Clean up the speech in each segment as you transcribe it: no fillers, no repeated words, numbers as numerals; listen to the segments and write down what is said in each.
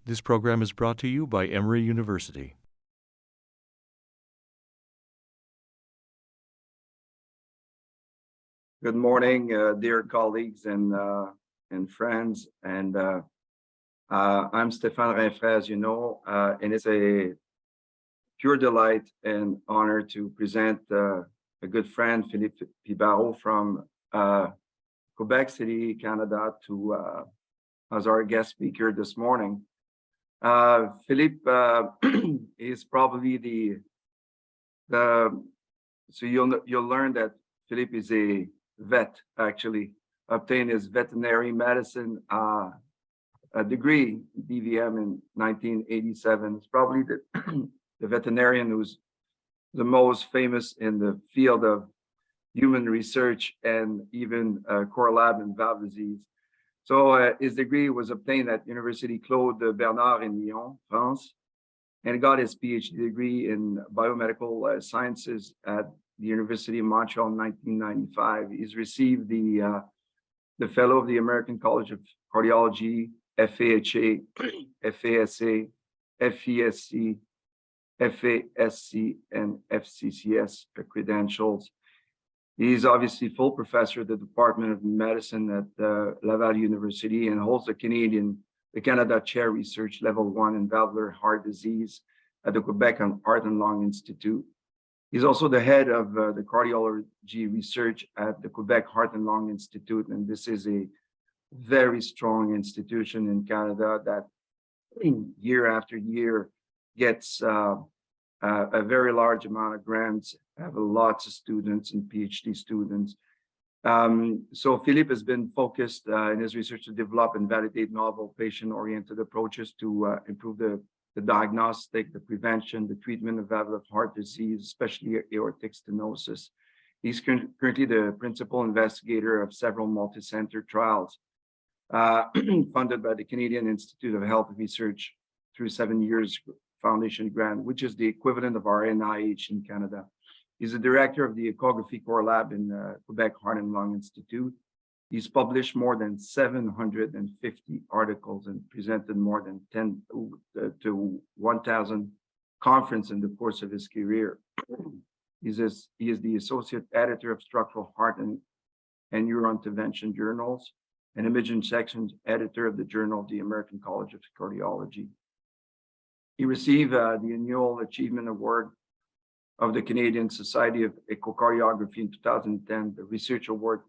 This program is brought to you by Emory University. Good morning, dear colleagues and friends. And I'm Stéphane Rinfret, as you know, and it's a pure delight and honor to present a good friend, Philippe Pibarot from Quebec City, Canada, as our guest speaker this morning. Philippe is probably so you'll learn that Philippe is a vet, actually, obtained his veterinary medicine degree, DVM, in 1987. It's probably the veterinarian who's the most famous in the field of human research and even core lab and valve disease. So his degree was obtained at University Claude Bernard in Lyon, France, and got his PhD degree in biomedical sciences at the University of Montreal in 1995. He's received the Fellow of the American College of Cardiology, FAHA, FASA, FESC, FASC, and FCCS credentials. He's obviously full professor at the Department of Medicine at Laval University and holds the Canada Chair Research Level 1 in valvular heart disease at the Quebec Heart and Lung Institute. He's also the head of the cardiology research at the Quebec Heart and Lung Institute, and this is a very strong institution in Canada that year after year gets a very large amount of grants, have lots of students and PhD students. So Philippe has been focused in his research to develop and validate novel patient-oriented approaches to improve the diagnostic, the prevention, the treatment of valvular heart disease, especially aortic stenosis. He's currently the principal investigator of several multi-center trials funded by the Canadian Institute of Health Research through 7 years foundation grant, which is the equivalent of our NIH in Canada. He's the director of the Echography Core Lab in Quebec Heart and Lung Institute. He's published more than 750 articles and presented more than 10 to 1,000 conferences in the course of his career. He is the associate editor of Structural Heart and Neurointervention Journals and Imaging Sections editor of the Journal of the American College of Cardiology. He received the Annual Achievement Award of the Canadian Society of Echocardiography in 2010, the Research Award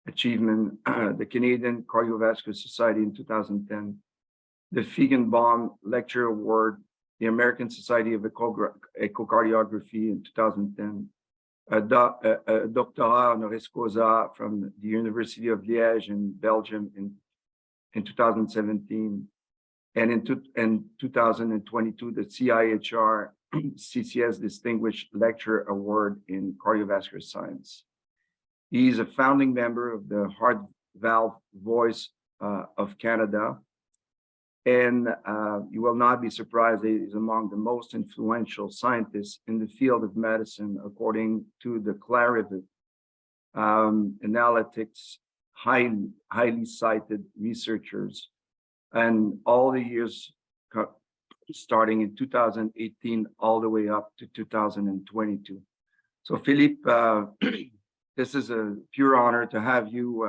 Achievement, the Canadian Cardiovascular Society in 2010, the Feigenbaum Lecture Award, the American Society of Echocardiography in 2010, a doctorat honoris causa from the University of Liège in Belgium in 2017, and in 2022, the CIHR CCS Distinguished Lecturer Award in Cardiovascular Science. He's a founding member of the Heart Valve Voice of Canada, and you will not be surprised that he's among the most influential scientists in the field of medicine, according to the Clarivate Analytics highly cited researchers, and all the years starting in 2018 all the way up to 2022. So Philippe, this is a pure honor to have you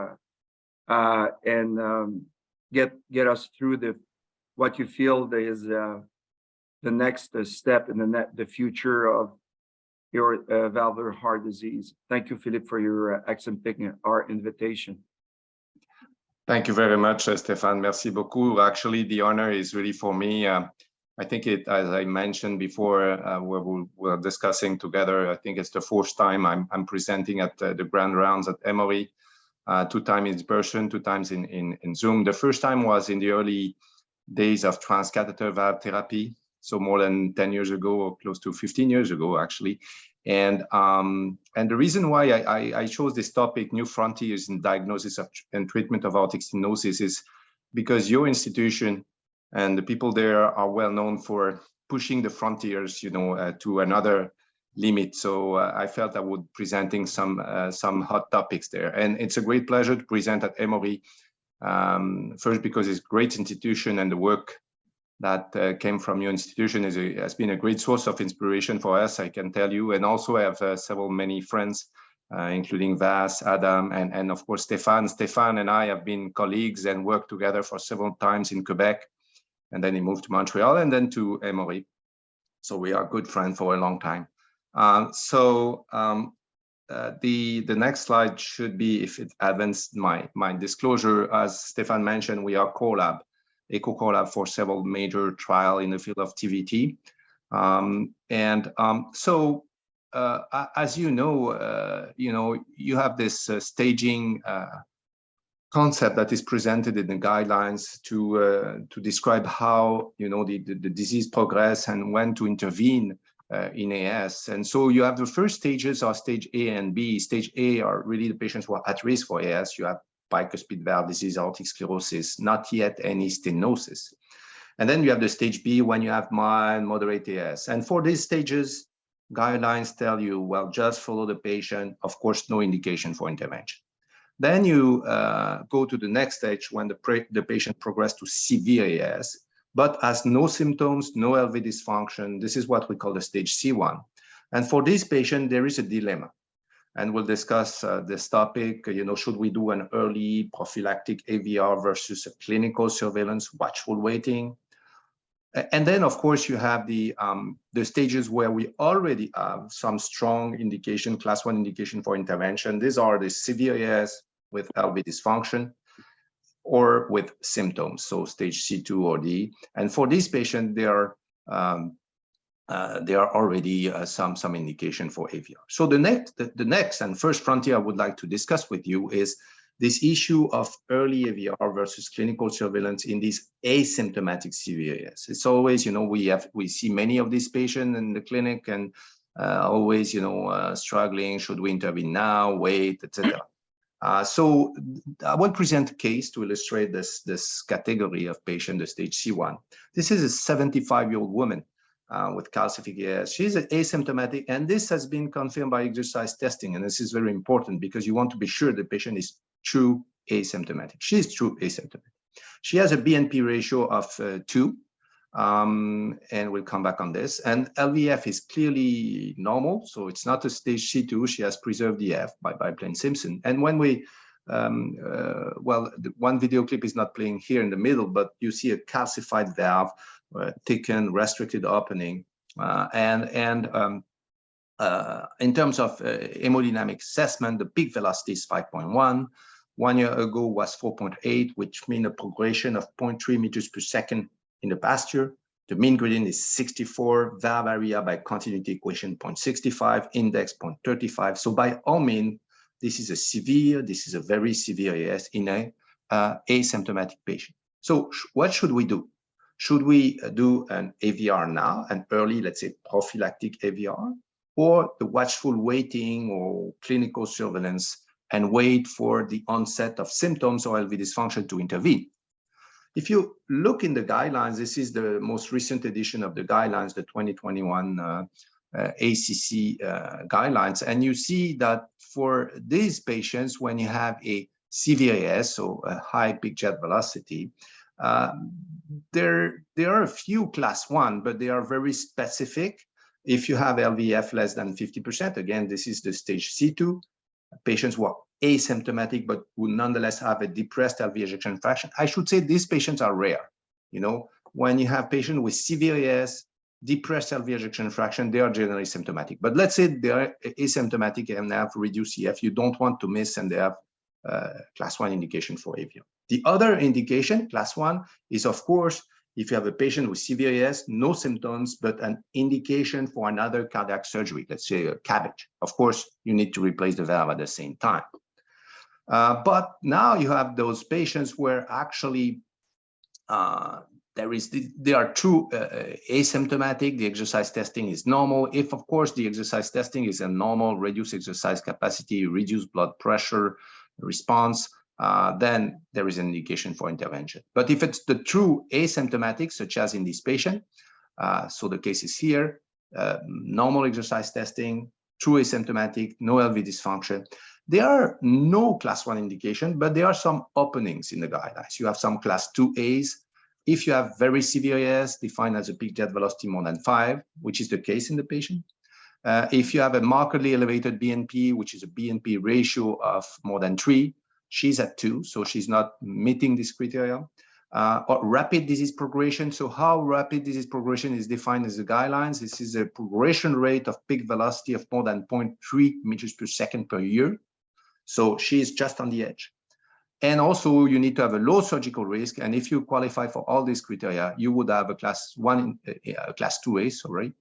and get us through what you feel is the next step in the future of your valvular heart disease. Thank you, Philippe, for your accepting our invitation. Thank you very much, Stéphane. Merci beaucoup. Actually, the honor is really for me. I think as I mentioned before, we were discussing together, I think it's the fourth time I'm presenting at the Grand Rounds at Emory, 2 times in person, 2 times in Zoom. The first time was in the early days of transcatheter valve therapy, so more than 10 years ago, or close to 15 years ago, actually. And the reason why I chose this topic, New Frontiers in Diagnosis and Treatment of Aortic Stenosis, is because your institution and the people there are well known for pushing the frontiers, to another limit. So I felt I would presenting some hot topics there, and it's a great pleasure to present at Emory. First, because it's a great institution and the work that came from your institution has been a great source of inspiration for us, I can tell you. And also I have many friends, including Vas, Adam, and of course, Stéphane. Stéphane and I have been colleagues and worked together for several times in Quebec. And then he moved to Montreal and then to Emory. So we are good friends for a long time. The next slide should be, if it advanced my disclosure, as Stéphane mentioned, we are co-lab, a co-lab for several major trials in the field of TVT. As you know, you have this staging concept that is presented in the guidelines to describe how the disease progress and when to intervene in AS. And so you have the first stages are stage A and B. Stage A are really the patients who are at risk for AS. You have bicuspid valve disease, aortic sclerosis, not yet any stenosis. And then you have the stage B when you have mild, moderate AS. And for these stages, guidelines tell you, well, just follow the patient. Of course, no indication for intervention. Then you go to the next stage when the patient progresses to severe AS, but has no symptoms, no LV dysfunction. This is what we call the stage C1. And for this patient, there is a dilemma. And we'll discuss this topic, should we do an early prophylactic AVR versus a clinical surveillance, watchful waiting? And then, of course, you have the stages where we already have some strong indication, class 1 indication for intervention. These are the severe AS with LV dysfunction or with symptoms, so stage C2 or D. And for this patient, there are already some indication for AVR. So the next and first frontier I would like to discuss with you is this issue of early AVR versus clinical surveillance in these asymptomatic severe AS. It's always, we see many of these patients in the clinic and always, struggling. Should we intervene now, wait, etc. So I will present a case to illustrate this category of patient, the stage C1. This is a 75-year-old woman with calcific AS. She's asymptomatic, and this has been confirmed by exercise testing. And this is very important because you want to be sure the patient is true asymptomatic. She's true asymptomatic. She has a BNP ratio of 2, and we'll come back on this. And LVF is clearly normal, so it's not a stage C2. She has preserved the F by Plain-Simpson. And when we, the one video clip is not playing here in the middle, but you see a calcified valve, thickened, restricted opening. In terms of hemodynamic assessment, the peak velocity is 5.1. 1 year ago was 4.8, which means a progression of 0.3 meters per second in the past year. The mean gradient is 64, valve area by continuity equation 0.65, index 0.35. So by all means, this is a very severe AS in a asymptomatic patient. So what should we do? Should we do an AVR now, an early, let's say, prophylactic AVR, or the watchful waiting or clinical surveillance and wait for the onset of symptoms or LV dysfunction to intervene? If you look in the guidelines, this is the most recent edition of the guidelines, the 2021 ACC guidelines, and you see that for these patients, when you have a severe AS, so a high peak jet velocity, there are a few class 1, but they are very specific. If you have LVF less than 50%, again, this is the stage C2, patients who are asymptomatic, but who nonetheless have a depressed LV ejection fraction. I should say these patients are rare. When you have patients with severe AS, depressed LV ejection fraction, they are generally symptomatic. But let's say they are asymptomatic and have reduced EF, you don't want to miss, and they have class 1 indication for AVR. The other indication, class 1, is of course, if you have a patient with severe AS, no symptoms, but an indication for another cardiac surgery, let's say a CABG. Of course, you need to replace the valve at the same time. But now you have those patients where actually they are true asymptomatic, the exercise testing is normal. If, of course, the exercise testing is a normal, reduced exercise capacity, reduced blood pressure response, then there is an indication for intervention. But if it's the true asymptomatic, such as in this patient, so the case is here, normal exercise testing, true asymptomatic, no LV dysfunction, there are no class 1 indication, but there are some openings in the guidelines. You have some class 2As if you have very severe AS, defined as a peak jet velocity more than 5, which is the case in the patient. If you have a markedly elevated BNP, which is a BNP ratio of more than 3, she's at 2, so she's not meeting this criteria. Or rapid disease progression. So how rapid disease progression is defined as the guidelines. This is a progression rate of peak velocity of more than 0.3 meters per second per year. So she is just on the edge. And also you need to have a low surgical risk. And if you qualify for all these criteria, you would have a class 2A, sorry,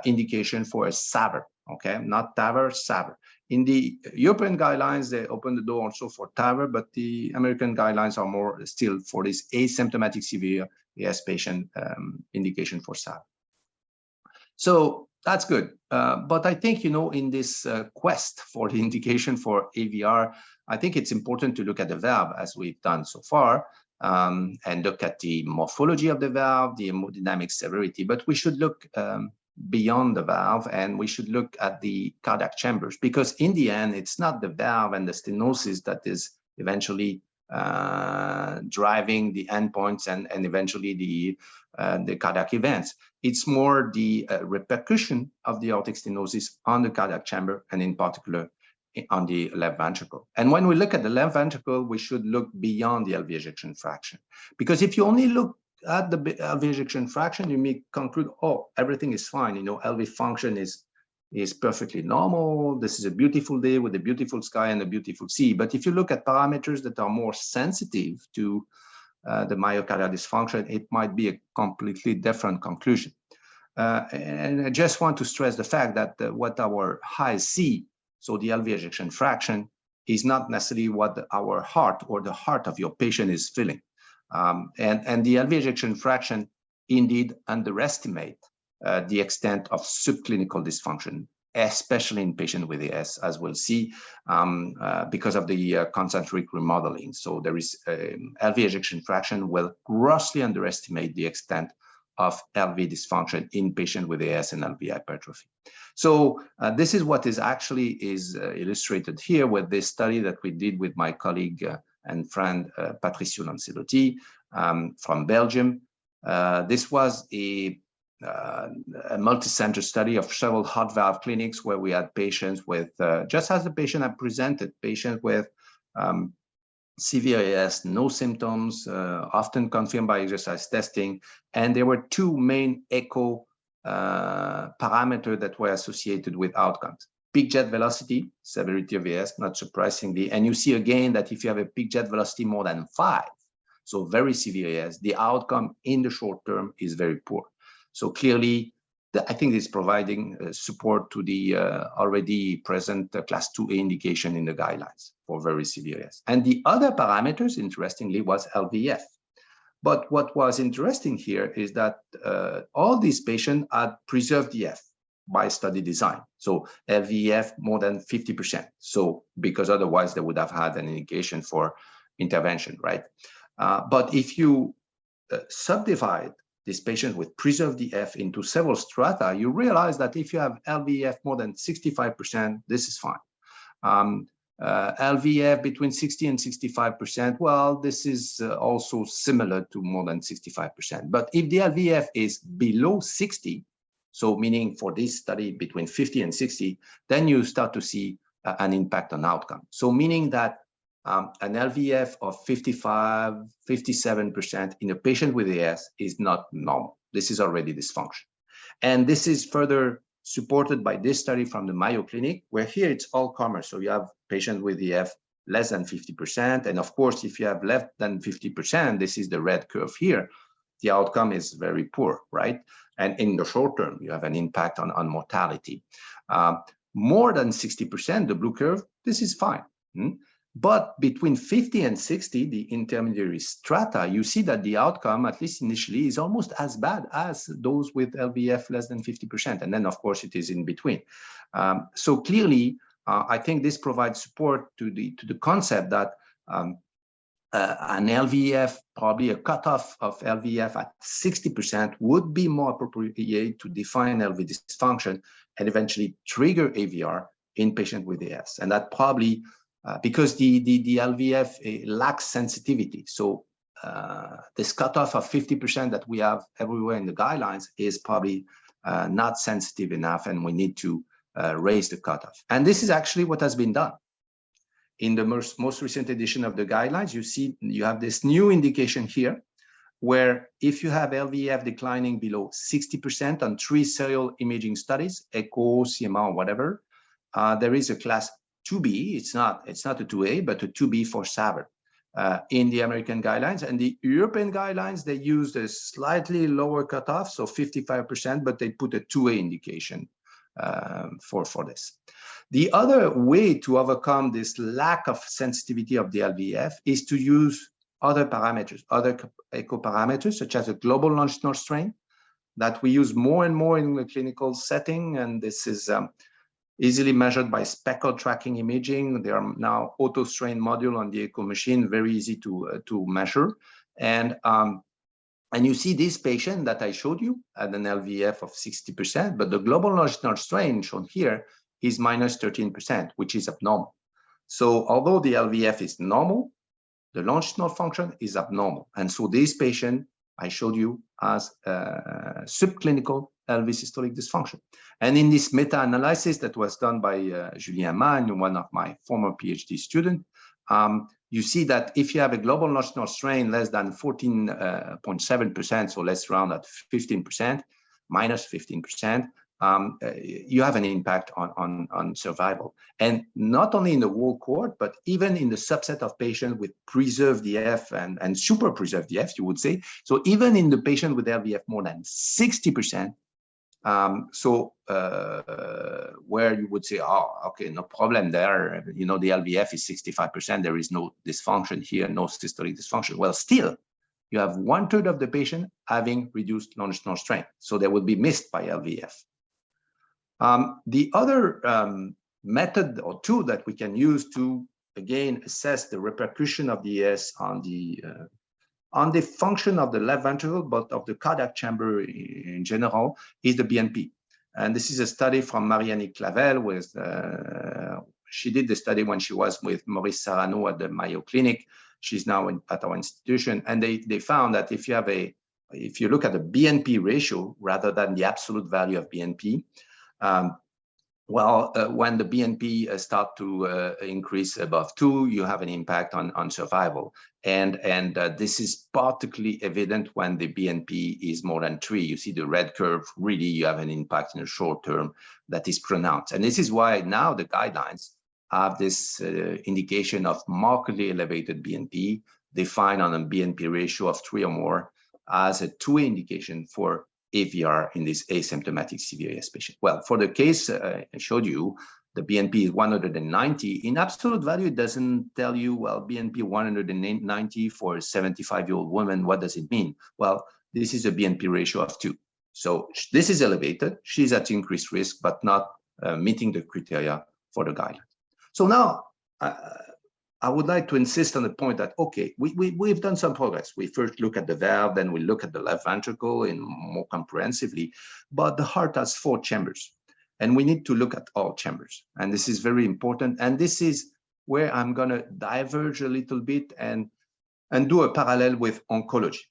indication for a SAVR, okay? Not TAVR, SAVR. In the European guidelines, they open the door also for TAVR, but the American guidelines are more still for this asymptomatic severe AS patient indication for SAVR. So that's good. But I think, you know, in this quest for the indication for AVR, I think it's important to look at the valve as we've done so far, and look at the morphology of the valve, the hemodynamic severity, but we should look beyond the valve, and we should look at the cardiac chambers, because in the end, it's not the valve and the stenosis that is eventually driving the endpoints and eventually the cardiac events. It's more the repercussion of the aortic stenosis on the cardiac chamber, and in particular on the left ventricle. And when we look at the left ventricle, we should look beyond the LV ejection fraction, because if you only look at the LV ejection fraction, you may conclude, oh, everything is fine. You know, LV function is perfectly normal. This is a beautiful day with a beautiful sky and a beautiful sea. But if you look at parameters that are more sensitive to the myocardial dysfunction, it might be a completely different conclusion. And I just want to stress the fact that what our eyes see, so the LV ejection fraction, is not necessarily what our heart or the heart of your patient is feeling. And the LV ejection fraction indeed underestimate the extent of subclinical dysfunction, especially in patients with AS, as we'll see, because of the concentric remodeling. So there is LV ejection fraction will grossly underestimate the extent of LV dysfunction in patients with AS and LV hypertrophy. So this is what is actually illustrated here with this study that we did with my colleague and friend Patricio Lancelotti from Belgium. This was a multi-center study of several heart valve clinics where we had patients with, just as the patient had presented, patients with severe AS, no symptoms, often confirmed by exercise testing. And there were two main echo parameters that were associated with outcomes. Peak jet velocity, severity of AS, not surprisingly. And you see again that if you have a peak jet velocity more than 5, so very severe AS, the outcome in the short term is very poor. So clearly, I think it's providing support to the already present class 2A indication in the guidelines for very severe AS. And the other parameters, interestingly, was LVEF. But what was interesting here is that all these patients had preserved EF by study design. So LVEF more than 50%. So because otherwise they would have had an indication for intervention, right? But if you subdivide this patient with preserved EF into several strata, you realize that if you have LVEF more than 65%, this is fine. LVEF between 60 and 65%, well, this is also similar to more than 65%. But if the LVEF is below 60, so meaning for this study between 50 and 60, then you start to see an impact on outcome. So meaning that an LVEF of 55, 57% in a patient with AS is not normal. This is already dysfunction. And this is further supported by this study from the Mayo Clinic, where here it's all comers. So you have patients with EF less than 50%. And of course, if you have less than 50%, this is the red curve here, the outcome is very poor, right? And in the short term, you have an impact on mortality. More than 60%, the blue curve, this is fine. But between 50 and 60, the intermediary strata, you see that the outcome, at least initially, is almost as bad as those with LVEF less than 50%. And then, of course, it is in between. So clearly, I think this provides support to the concept that an LVEF, probably a cutoff of LVEF at 60% would be more appropriate to define LV dysfunction and eventually trigger AVR in patients with AS. And that probably because the LVEF lacks sensitivity. So this cutoff of 50% that we have everywhere in the guidelines is probably not sensitive enough, and we need to raise the cutoff. And this is actually what has been done. In the most recent edition of the guidelines, you see you have this new indication here, where if you have LVEF declining below 60% on 3 serial imaging studies, echo, CMR, whatever, there is a class 2B. It's not a 2A, but a 2B for SAVR in the American guidelines. And the European guidelines, they used a slightly lower cutoff, so 55%, but they put a 2A indication for this. The other way to overcome this lack of sensitivity of the LVEF is to use other parameters, other echo parameters, such as a global longitudinal strain that we use more and more in the clinical setting. And this is easily measured by spectral tracking imaging. There are now auto strain module on the echo machine, very easy to measure. And you see this patient that I showed you at an LVEF of 60%, but the global longitudinal strain shown here is minus 13%, which is abnormal. So although the LVEF is normal, the longitudinal function is abnormal. And so this patient I showed you has subclinical LV systolic dysfunction. And in this meta-analysis that was done by Julien Magne, one of my former PhD students, you see that if you have a global longitudinal strain less than 14.7%, so let's round at 15%, minus 15%, you have an impact on survival. And not only in the whole cohort, but even in the subset of patients with preserved EF and super preserved EF, you would say. So even in the patient with LVEF more than 60%, where you would say, oh, okay, no problem there. You know, the LVEF is 65%. There is no dysfunction here, no systolic dysfunction. Well, still, you have 1/3 of the patient having reduced longitudinal strain. So they will be missed by LVEF. The other method or tool that we can use to, again, assess the repercussion of the ES on the function of the left ventricle, but of the cardiac chamber in general, is the BNP. And this is a study from Marianne Clavel. She did the study when she was with Maurice Sarano at the Mayo Clinic. She's now at our institution. And they found that if you look at the BNP ratio rather than the absolute value of BNP, when the BNP start to increase above 2, you have an impact on survival. And this is particularly evident when the BNP is more than 3. You see the red curve, really you have an impact in the short term that is pronounced. And this is why now the guidelines have this indication of markedly elevated BNP defined on a BNP ratio of 3 or more as a 2A indication for AVR in this asymptomatic severe AS patient. Well, for the case I showed you, the BNP is 190. In absolute value, it doesn't tell you, well, BNP 190 for a 75-year-old woman, what does it mean? Well, this is a BNP ratio of 2. So this is elevated. She's at increased risk, but not meeting the criteria for the guidelines. So now, I would like to insist on the point that, okay, we've done some progress. We first look at the valve, then we look at the left ventricle in more comprehensively, but the heart has 4 chambers, and we need to look at all chambers. And this is very important. And this is where I'm gonna diverge a little bit and do a parallel with oncology.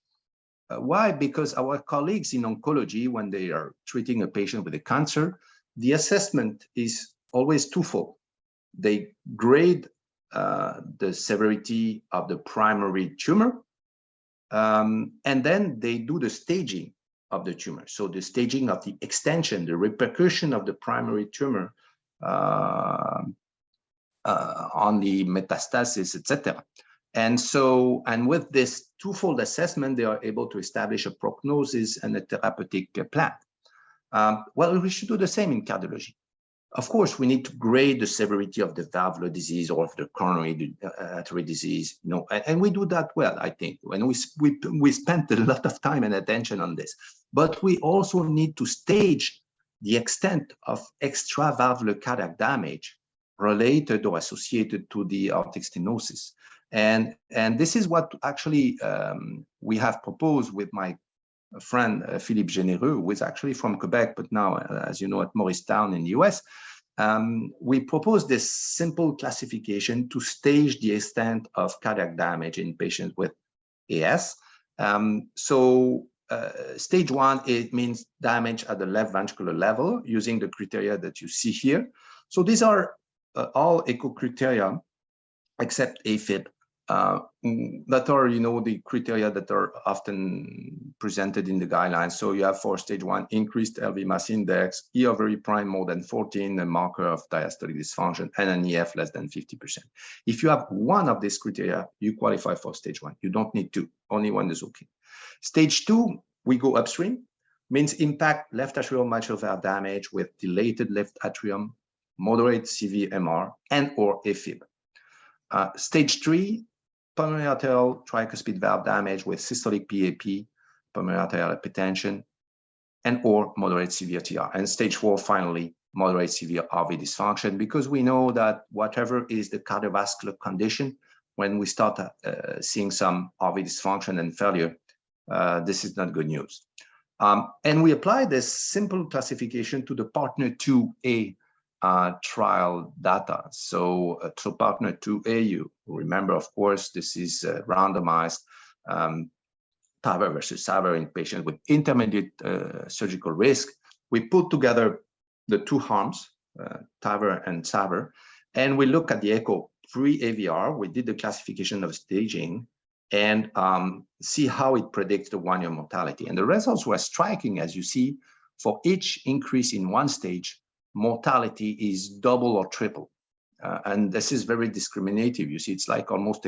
Why? Because our colleagues in oncology, when they are treating a patient with a cancer, the assessment is always twofold. They grade the severity of the primary tumor, and then they do the staging of the tumor. So the staging of the extension, the repercussion of the primary tumor on the metastasis, etc. And with this twofold assessment, they are able to establish a prognosis and a therapeutic plan. Well, we should do the same in cardiology. Of course, we need to grade the severity of the valvular disease or of the coronary artery disease, you know, and we do that well, I think. When we spent a lot of time and attention on this, but we also need to stage the extent of extravalvular cardiac damage related or associated to the aortic stenosis. And this is what actually we have proposed with my friend Philippe Généreux, who is actually from Quebec, but now, as you know, at Morristown in the US. We proposed this simple classification to stage the extent of cardiac damage in patients with AS. Stage 1, it means damage at the left ventricular level using the criteria that you see here. So these are all echo criteria except AFib that are, the criteria that are often presented in the guidelines. So you have for stage 1, increased LV mass index, E ovary prime more than 14, a marker of diastolic dysfunction, and an EF less than 50%. If you have one of these criteria, you qualify for stage 1. You don't need two, only one is okay. Stage 2, we go upstream, means impact left atrial mitral valve damage with dilated left atrium, moderate CV MR, and or AFib. Stage 3, pulmonary arterial tricuspid valve damage with systolic PAP, pulmonary arterial hypertension, and or moderate severe TR. And stage 4, finally, moderate severe RV dysfunction, because we know that whatever is the cardiovascular condition, when we start seeing some RV dysfunction and failure, this is not good news. And we apply this simple classification to the Partner 2A trial data. So Partner 2A, you remember, of course, this is randomized TAVR versus SAVR in patients with intermediate surgical risk. We put together the two arms, TAVR and SAVR, and we look at the echo pre-AVR. We did the classification of staging and see how it predicts the one-year mortality. And the results were striking, as you see. For each increase in one stage, mortality is double or triple. And this is very discriminative. You see, it's like almost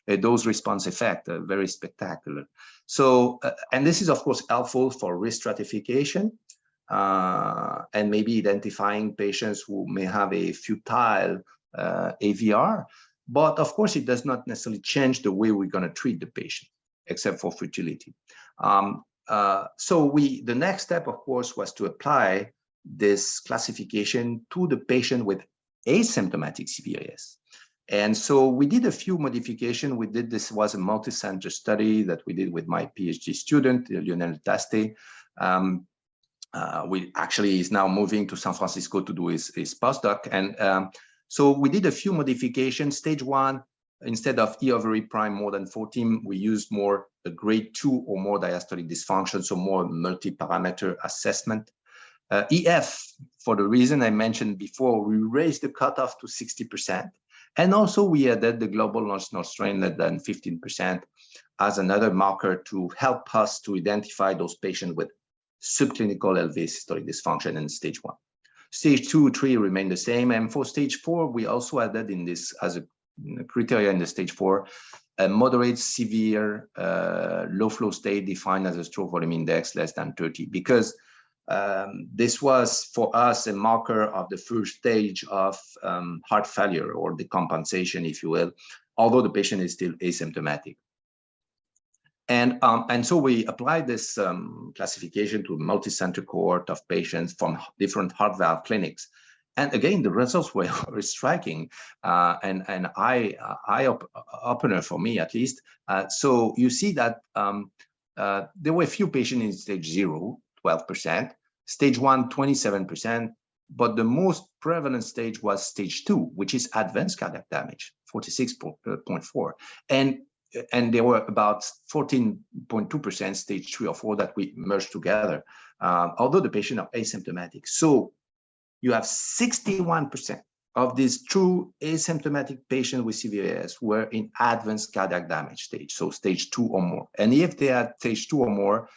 a dose response effect, very spectacular. So, and this is, of course, helpful for risk stratification and maybe identifying patients who may have a futile AVR. But of course, it does not necessarily change the way we're going to treat the patient, except for futility. So the next step, of course, was to apply this classification to the patient with asymptomatic CVIS. And so we did a few modifications. This was a multi-center study that we did with my PhD student, Lionel Taste. We actually is now moving to San Francisco to do his postdoc. And so we did a few modifications. Stage 1, instead of E ovary prime more than 14, we used more a grade 2 or more diastolic dysfunction, so more multi-parameter assessment. EF, for the reason I mentioned before, we raised the cutoff to 60%. And also we added the global non-snort strain less than 15% as another marker to help us to identify those patients with subclinical LV systolic dysfunction in stage 1. Stage 2, 3 remain the same. And for stage 4, we also added in this as a criteria in the stage 4, a moderate severe low flow state defined as a stroke volume index less than 30, because this was for us a marker of the first stage of heart failure or decompensation, if you will, although the patient is still asymptomatic. And so we applied this classification to a multi-center cohort of patients from different heart valve clinics. And again, the results were striking and an eye-opener for me, at least. So you see that there were a few patients in stage 0, 12%, stage 1, 27%, but the most prevalent stage was stage 2, which is advanced cardiac damage, 46.4%. And there were about 14.2% stage 3 or 4 that we merged together, although the patient are asymptomatic. So you have 61% of these true asymptomatic patients with CVIS were in advanced cardiac damage stage, so stage 2 or more. And if they had stage 2 or more,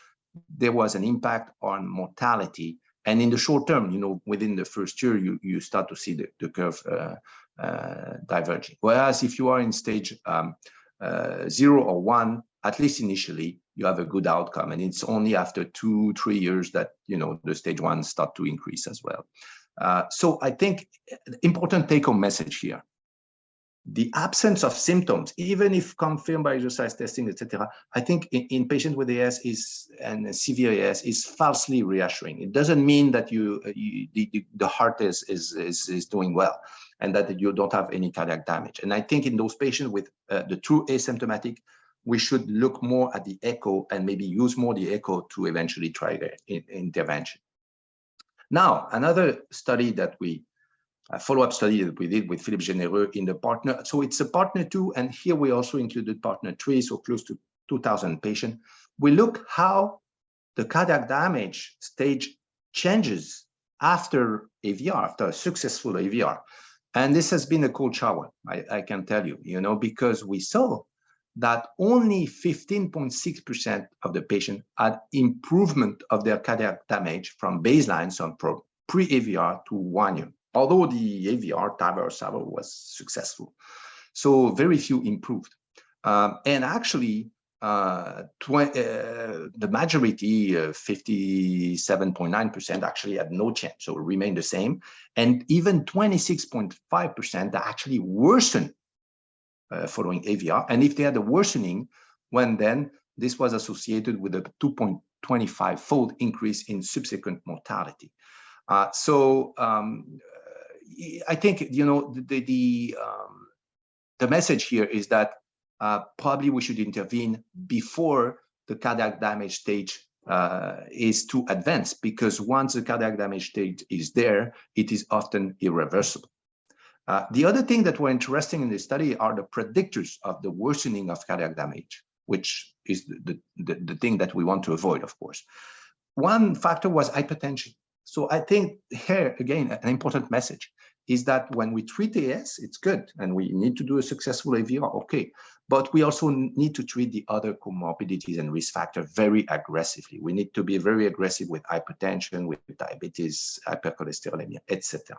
there was an impact on mortality. And in the short term, within the first year, you start to see the curve diverging. Whereas if you are in stage 0 or 1, at least initially, you have a good outcome. And it's only after 2-3 years that, the stage 1 start to increase as well. So I think important take-home message here. The absence of symptoms, even if confirmed by exercise testing, etc., I think in patients with AS and severe AS is falsely reassuring. It doesn't mean that the heart is doing well and that you don't have any cardiac damage. And I think in those patients with the true asymptomatic, we should look more at the echo and maybe use more the echo to eventually try the intervention. Now, another study that a follow-up study that we did with Philippe Généreux in the partner. So it's a partner 2, and here we also included partner 3, so close to 2,000 patients, we look how the cardiac damage stage changes after AVR, after a successful AVR. And this has been a cold shower, I can tell you, because we saw that only 15.6% of the patient had improvement of their cardiac damage from baseline, so from pre-AVR to 1 year, although the AVR, TAVR or SAVR was successful. So very few improved. And actually, the majority, 57.9% actually had no change, so remained the same. And even 26.5% actually worsened following AVR. And if they had a worsening, then this was associated with a 2.25-fold increase in subsequent mortality. I think, the message here is that probably we should intervene before the cardiac damage stage is too advanced, because once the cardiac damage stage is there, it is often irreversible. The other thing that were interesting in this study are the predictors of the worsening of cardiac damage, which is the thing that we want to avoid, of course. One factor was hypertension. So I think here, again, an important message is that when we treat AS, it's good, and we need to do a successful AVR, okay. But we also need to treat the other comorbidities and risk factors very aggressively. We need to be very aggressive with hypertension, with diabetes, hypercholesterolemia, etc.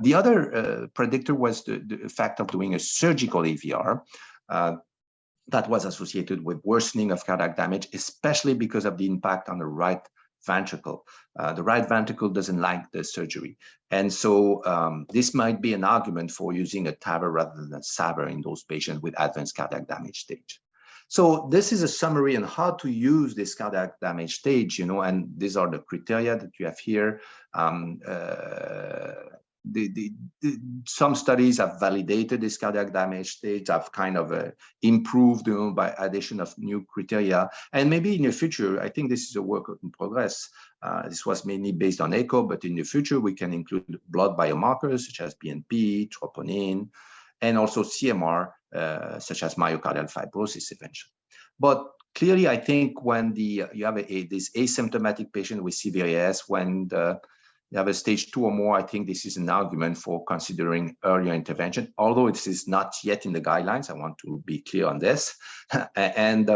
The other predictor was the fact of doing a surgical AVR that was associated with worsening of cardiac damage, especially because of the impact on the right ventricle. The right ventricle doesn't like the surgery. And so this might be an argument for using a TAVR rather than a SAVR in those patients with advanced cardiac damage stage. So this is a summary on how to use this cardiac damage stage, and these are the criteria that you have here. Some studies have validated this cardiac damage stage, have kind of improved by addition of new criteria. And maybe in the future, I think this is a work in progress. This was mainly based on echo, but in the future, we can include blood biomarkers such as BNP, troponin, and also CMR, such as myocardial fibrosis eventually. But clearly, I think when you have this asymptomatic patient with severe AS, when you have a stage 2 or more, I think this is an argument for considering earlier intervention, although it is not yet in the guidelines. I want to be clear on this. And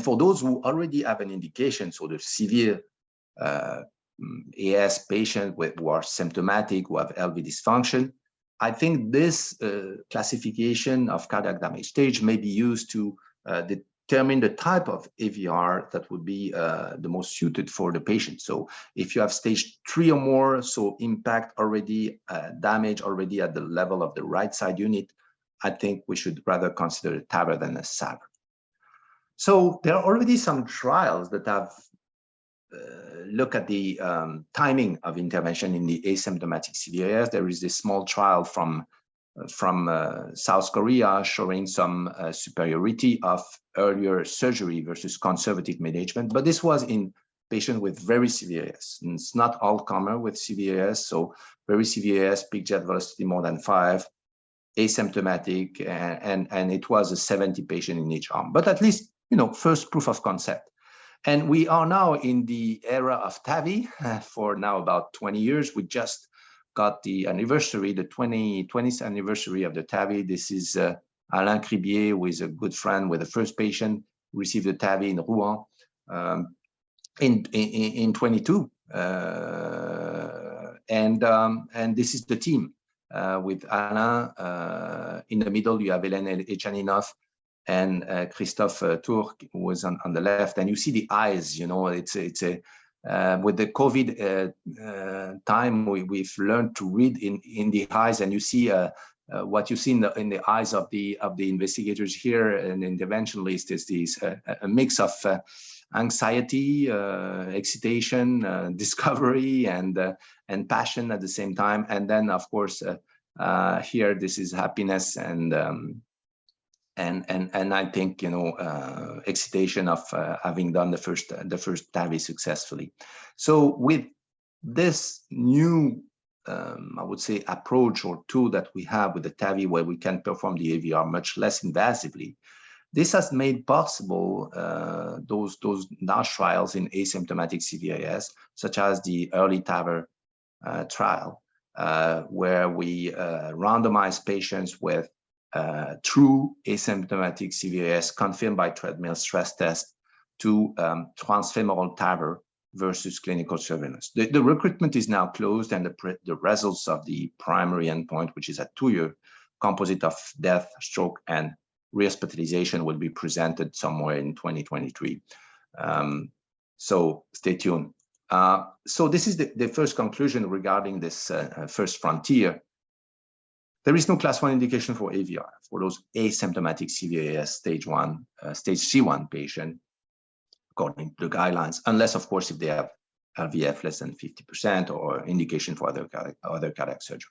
for those who already have an indication, so the severe AS patient who are symptomatic, who have LV dysfunction, I think this classification of cardiac damage stage may be used to determine the type of AVR that would be the most suited for the patient. So if you have stage 3 or more, so impact already, damage already at the level of the right side unit, I think we should rather consider a TAVR than a SAVR. So there are already some trials that have looked at the timing of intervention in the asymptomatic severe AS. There is this small trial from South Korea showing some superiority of earlier surgery versus conservative management, but this was in patients with very severe AS. And it's not all comer with severe AS, so very severe AS, peak jet velocity more than 5, asymptomatic, and it was a 70 patient in each arm. But at least, first proof of concept. And we are now in the era of TAVI for now about 20 years. We just got the anniversary, the 20th anniversary of the TAVI. This is Alain Cribier, who is a good friend with the first patient, who received the TAVI in Rouen in 22. And this is the team with Alain. In the middle, you have Hélène Etchaninov and Christophe Turc, who was on the left. And you see the eyes, it's a with the COVID time, we've learned to read in the eyes, and you see what you see in the eyes of the investigators here and interventionalists is this a mix of anxiety, excitation, discovery, and passion at the same time. And then, of course, here this is happiness and I think excitation of having done the first TAVI successfully. So with this new I would say approach or tool that we have with the TAVI, where we can perform the AVR much less invasively, This has made possible those large trials in asymptomatic CVIS, such as the early TAVR trial, where we randomize patients with true asymptomatic CVIS confirmed by treadmill stress test to transfemoral TAVR versus clinical surveillance. The recruitment is now closed, and the results of the primary endpoint, which is a 2-year composite of death, stroke, and rehospitalization, will be presented somewhere in 2023. So stay tuned. So this is the first conclusion regarding this first frontier. There is no class 1 indication for AVR for those asymptomatic CVIS stage C1 patient, according to the guidelines, unless, of course, if they have LVF less than 50% or indication for other cardiac surgery.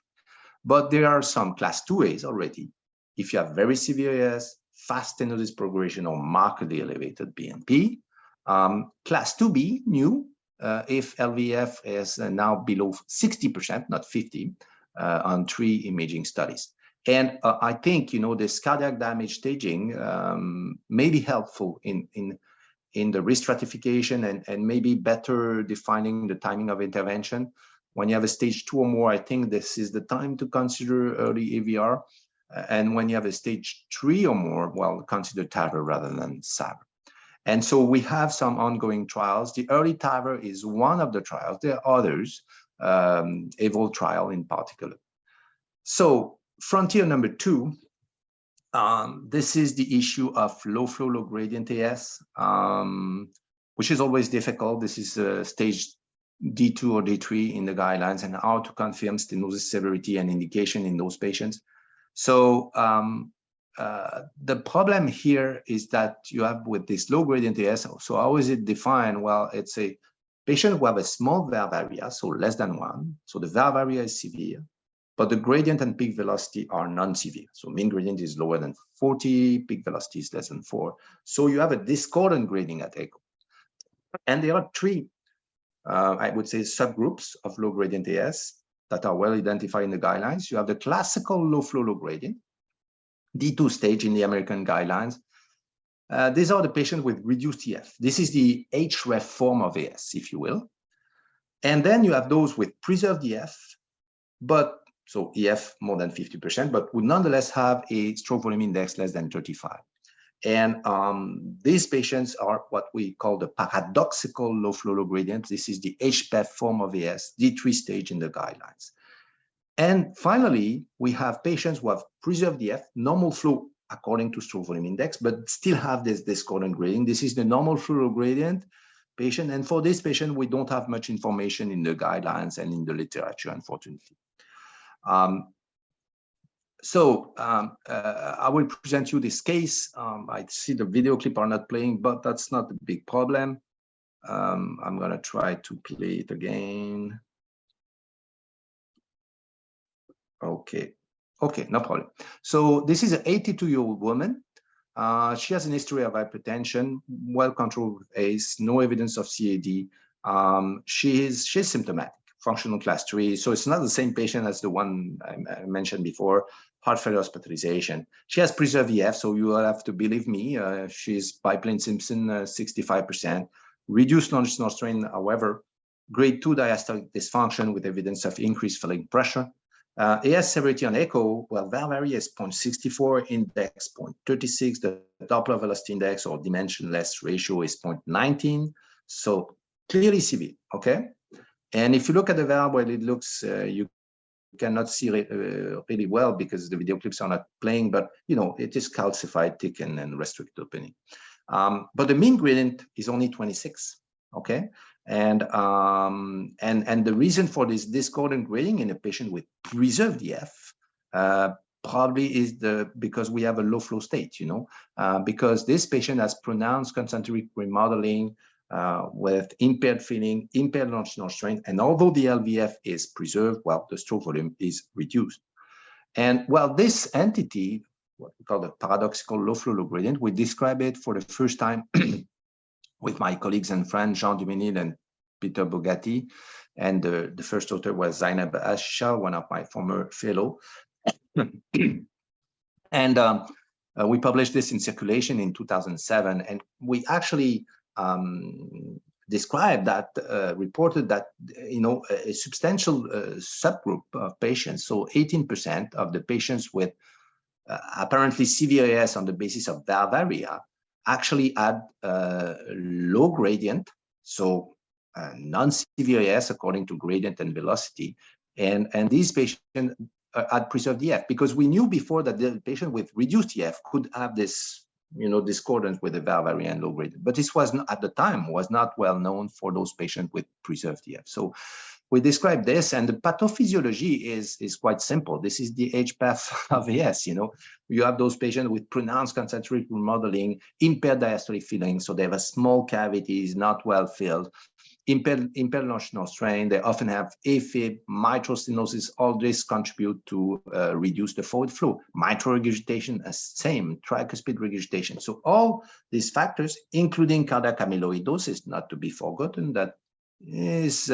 But there are some class 2As already. If you have very severe AS, fast stenosis progression, or markedly elevated BNP. Class 2B, new, if LVF is now below 60%, not 50, on 3 imaging studies. And I think, this cardiac damage staging may be helpful in the risk stratification and maybe better defining the timing of intervention. When you have a stage 2 or more, I think this is the time to consider early AVR. And when you have a stage 3 or more, well, consider TAVR rather than SAVR. And so we have some ongoing trials. The early TAVR is one of the trials. There are others, EVOLVE trial in particular. So frontier number 2, this is the issue of low flow, low gradient AS, which is always difficult. This is stage D2 or D3 in the guidelines, and how to confirm stenosis severity and indication in those patients. So the problem here is that you have with this low gradient AS, so how is it defined? Well, it's a patient who have a small valve area, so less than 1. So the valve area is severe, but the gradient and peak velocity are non-severe. So mean gradient is lower than 40, peak velocity is less than 4. So you have a discordant grading at echo. And there are 3, I would say, subgroups of low gradient AS that are well identified in the guidelines. You have the classical low flow, low gradient, D2 stage in the American guidelines. These are the patients with reduced EF. This is the HREF form of AS, if you will. And then you have those with preserved EF, but so EF more than 50%, but would nonetheless have a stroke volume index less than 35. And these patients are what we call the paradoxical low flow, low gradient. This is the HPEF form of AS, D3 stage in the guidelines. And finally, we have patients who have preserved EF, normal flow according to stroke volume index, but still have this discordant grading. This is the normal flow gradient patient. And for this patient, we don't have much information in the guidelines and in the literature, unfortunately. I will present you this case. I see the video clip are not playing, but that's not a big problem. I'm gonna try to play it again. Okay, no problem. So this is an 82-year-old woman. She has an history of hypertension, well-controlled with ACE, no evidence of CAD. She's symptomatic, functional class 3. So it's not the same patient as the one I mentioned before, heart failure hospitalization. She has preserved EF, so you will have to believe me. She's biplane Simpson, 65%. Reduced longitudinal strain, however, grade 2 diastolic dysfunction with evidence of increased filling pressure. AS severity on echo, well, valve area is 0.64, index 0.36, the Doppler velocity index or dimensionless ratio is 0.19, so clearly severe, okay? And if you look at the valve, well, it looks, you cannot see really well because the video clips are not playing, but it is calcified, thickened, and restricted opening. But the mean gradient is only 26, okay? And the reason for this discordant grading in a patient with preserved EF probably is because we have a low flow state, because this patient has pronounced concentric remodeling with impaired filling, impaired longitudinal strain, and although the LVF is preserved, well, the stroke volume is reduced. And well, this entity, what we call the paradoxical low flow, low gradient, we describe it for the first time with my colleagues and friends, Jean Duménil and Peter Bogatti. And the first author was Zainab Asha, one of my former fellow. And We published this in Circulation in 2007, and we actually described that, reported that, a substantial subgroup of patients, so 18% of the patients with apparently severe AS on the basis of valve area, actually had low gradient, so non-severe AS according to gradient and velocity, and these patients had preserved EF, because we knew before that the patient with reduced EF could have this, discordance with the valve area and low gradient. But this was not, at the time, was not well known for those patients with preserved EF. So we described this, and the pathophysiology is quite simple. This is the age path of AS. You have those patients with pronounced concentric remodeling, impaired diastolic filling, so they have a small cavities, not well filled, impaired longitudinal strain. They often have AFib, mitral stenosis. All this contribute to reduce the forward flow. Mitral regurgitation, same, tricuspid regurgitation. So all these factors, including cardiac amyloidosis, not to be forgotten, that is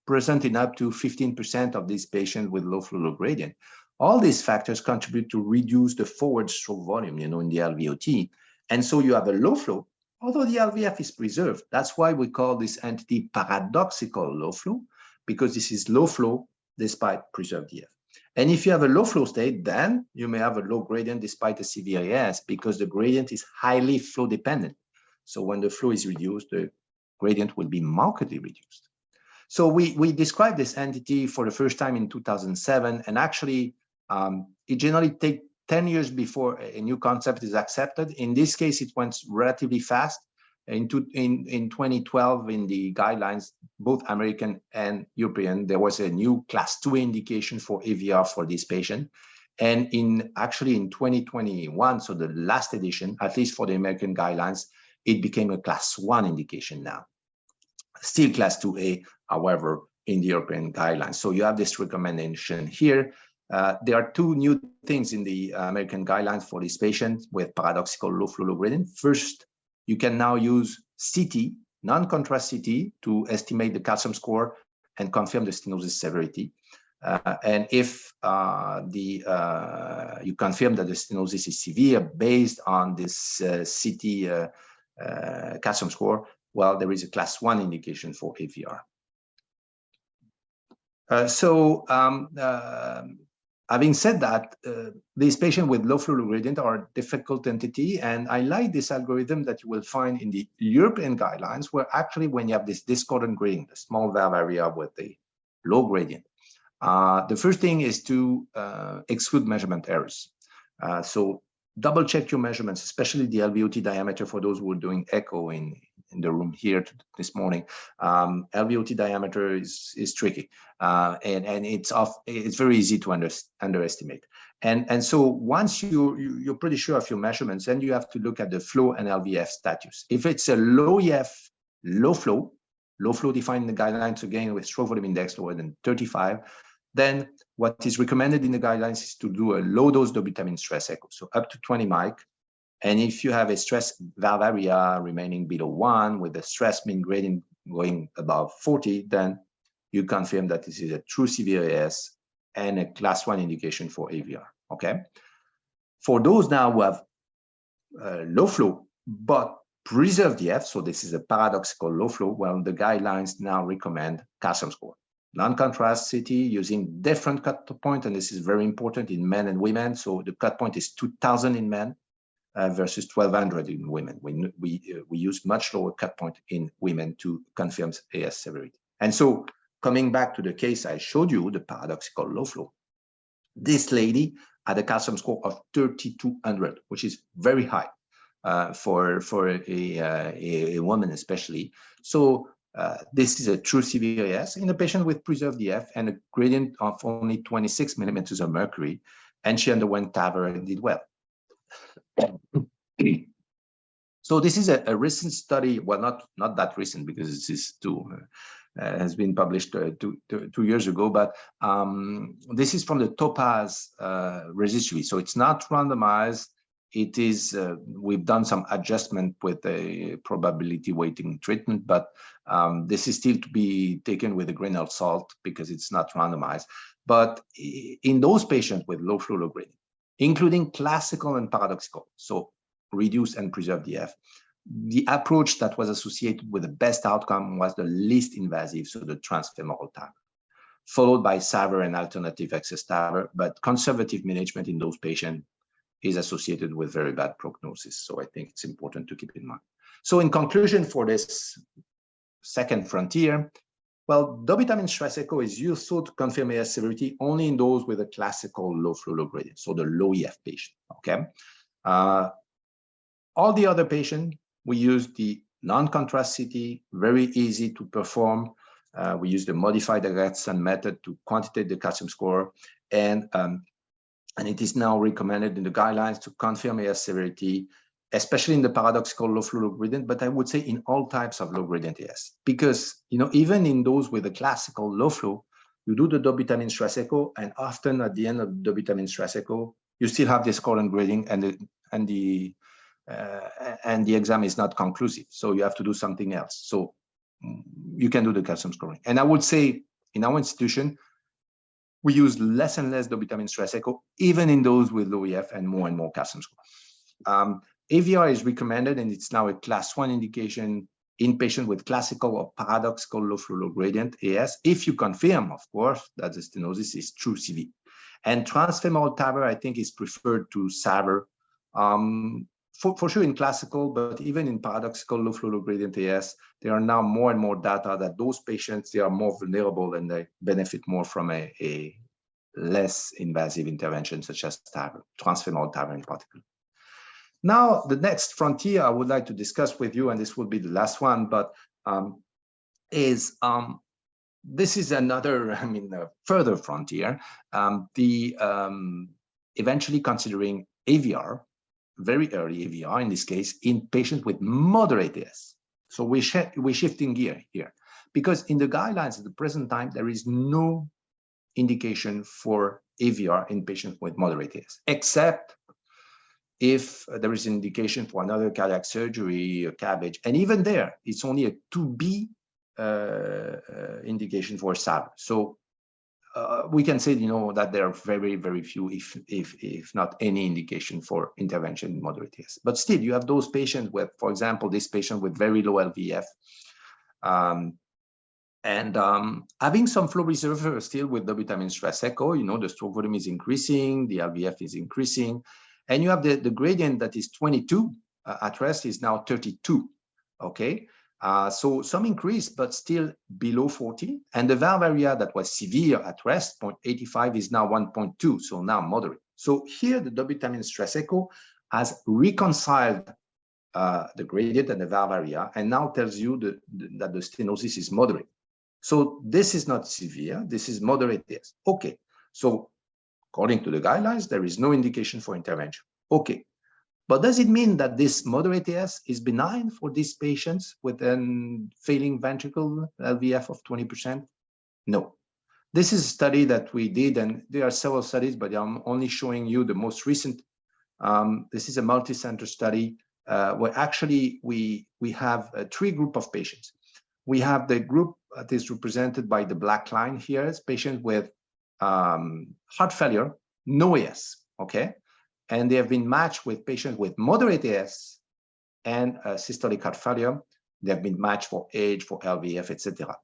present in up to 15% of these patients with low flow, low gradient. All these factors contribute to reduce the forward stroke volume, in the LVOT. And so you have a low flow, although the LVF is preserved. That's why we call this entity paradoxical low flow, because this is low flow despite preserved EF. And if you have a low flow state, then you may have a low gradient despite a severe AS, because the gradient is highly flow dependent. So when the flow is reduced, the gradient will be markedly reduced. So we described this entity for the first time in 2007, and actually it generally takes 10 years before a new concept is accepted. In this case, it went relatively fast. In 2012, in the guidelines, both American and European, there was a new class 2 indication for AVR for this patient. And actually in 2021, so the last edition, at least for the American guidelines, it became a class 1 indication now. Still class 2A, however, in the European guidelines. So you have this recommendation here. There are two new things in the American guidelines for these patients with paradoxical low flow, low gradient. First, you can now use CT, non-contrast CT, to estimate the calcium score and confirm the stenosis severity. And if you confirm that the stenosis is severe based on this CT calcium score, well, there is a class 1 indication for AVR. Having said that, these patients with low flow, low gradient are a difficult entity, and I like this algorithm that you will find in the European guidelines, where actually when you have this discordant gradient, the small valve area with the low gradient, the first thing is to exclude measurement errors. So double check your measurements, especially the LVOT diameter for those who are doing echo in the room here this morning. LVOT diameter is tricky, and it's very easy to underestimate. And so once you're pretty sure of your measurements, then you have to look at the flow and LVF status. If it's a low EF, low flow defined in the guidelines, again with stroke volume index lower than 35, then what is recommended in the guidelines is to do a low dose dobutamine stress echo, so up to 20 mic. And if you have a stress valve area remaining below 1 with the stress mean gradient going above 40, then you confirm that this is a true severe AS and a class 1 indication for AVR, okay? For those now who have low flow, but preserved EF, so this is a paradoxical low flow, well, the guidelines now recommend calcium score. Non-contrast CT using different cut point, and this is very important in men and women. So the cut point is 2000 in men versus 1200 in women. We use much lower cut point in women to confirm AS severity. And so coming back to the case I showed you, the paradoxical low flow, this lady had a calcium score of 3200, which is very high for a woman especially. So this is a true severe AS in a patient with preserved EF and a gradient of only 26 millimeters of mercury, and she underwent TAVR and did well. So this is a recent study, well, not that recent because this is has been published two years ago, but this is from the Topaz registry. So it's not randomized. It is, we've done some adjustment with a probability weighting treatment, but this is still to be taken with a grain of salt because it's not randomized. But in those patients with low flow, low gradient, including classical and paradoxical. So reduce and preserve DF. The approach that was associated with the best outcome was the least invasive, so the transfemoral TAVR, followed by SAVR and alternative access TAVR, but conservative management in those patients is associated with very bad prognosis. So I think it's important to keep in mind. So in conclusion for this second frontier, well, dobutamine stress echo is useful to confirm AS severity only in those with a classical low flow, low gradient, so the low EF patient, okay? All the other patients, we use the non-contrast CT, very easy to perform. We use the modified Gregson method to quantitate the calcium score, and it is now recommended in the guidelines to confirm AS severity, especially in the paradoxical low flow, low gradient, but I would say in all types of low gradient AS, because even in those with a classical low flow, you do the dobutamine stress echo, and often at the end of the dobutamine stress echo, you still have this colon grading, and the exam is not conclusive. So you have to do something else. So you can do the calcium scoring. And I would say in our institution, we use less and less dobutamine stress echo, even in those with low EF, and more calcium score. AVR is recommended, and it's now a class 1 indication in patients with classical or paradoxical low flow, low gradient AS, if you confirm, of course, that the stenosis is true CV. And transfemoral TAVR, I think, is preferred to SAVR, for sure in classical, but even in paradoxical low flow, low gradient AS, there are now more and more data that those patients, they are more vulnerable and they benefit more from a less invasive intervention, such as TAVR, transfemoral TAVR in particular. Now, the next frontier I would like to discuss with you, and this will be the last one, but this is another, further frontier, eventually considering AVR, very early AVR in this case, in patients with moderate AS. So we're shifting gear here, because in the guidelines at the present time, there is no indication for AVR in patients with moderate AS, except if there is an indication for another cardiac surgery, a CABG, and even there, it's only a 2B indication for SAVR. So we can say, that there are very, very few, if not any indication for intervention in moderate AS. But still, you have those patients with, for example, this patient with very low LVF, having some flow reserve still with dobutamine stress echo, the stroke volume is increasing, the LVF is increasing, and you have the gradient that is 22 at rest is now 32, okay? So some increase, but still below 40. And the valve area that was severe at rest, 0.85, is now 1.2, so now moderate. So here the dobutamine stress echo has reconciled the gradient and the valve area, and now tells you that the stenosis is moderate. So this is not severe, this is moderate AS. Okay, so according to the guidelines, there is no indication for intervention. Okay. But does it mean that this moderate AS is benign for these patients with a failing ventricle LVF of 20%? No. This is a study that we did, and there are several studies, but I'm only showing you the most recent. This is a multi-center study where actually we have 3 groups of patients. We have the group that is represented by the black line here, is patients with heart failure, no AS, okay? And they have been matched with patients with moderate AS and systolic heart failure. They have been matched for age, for LVF, etc.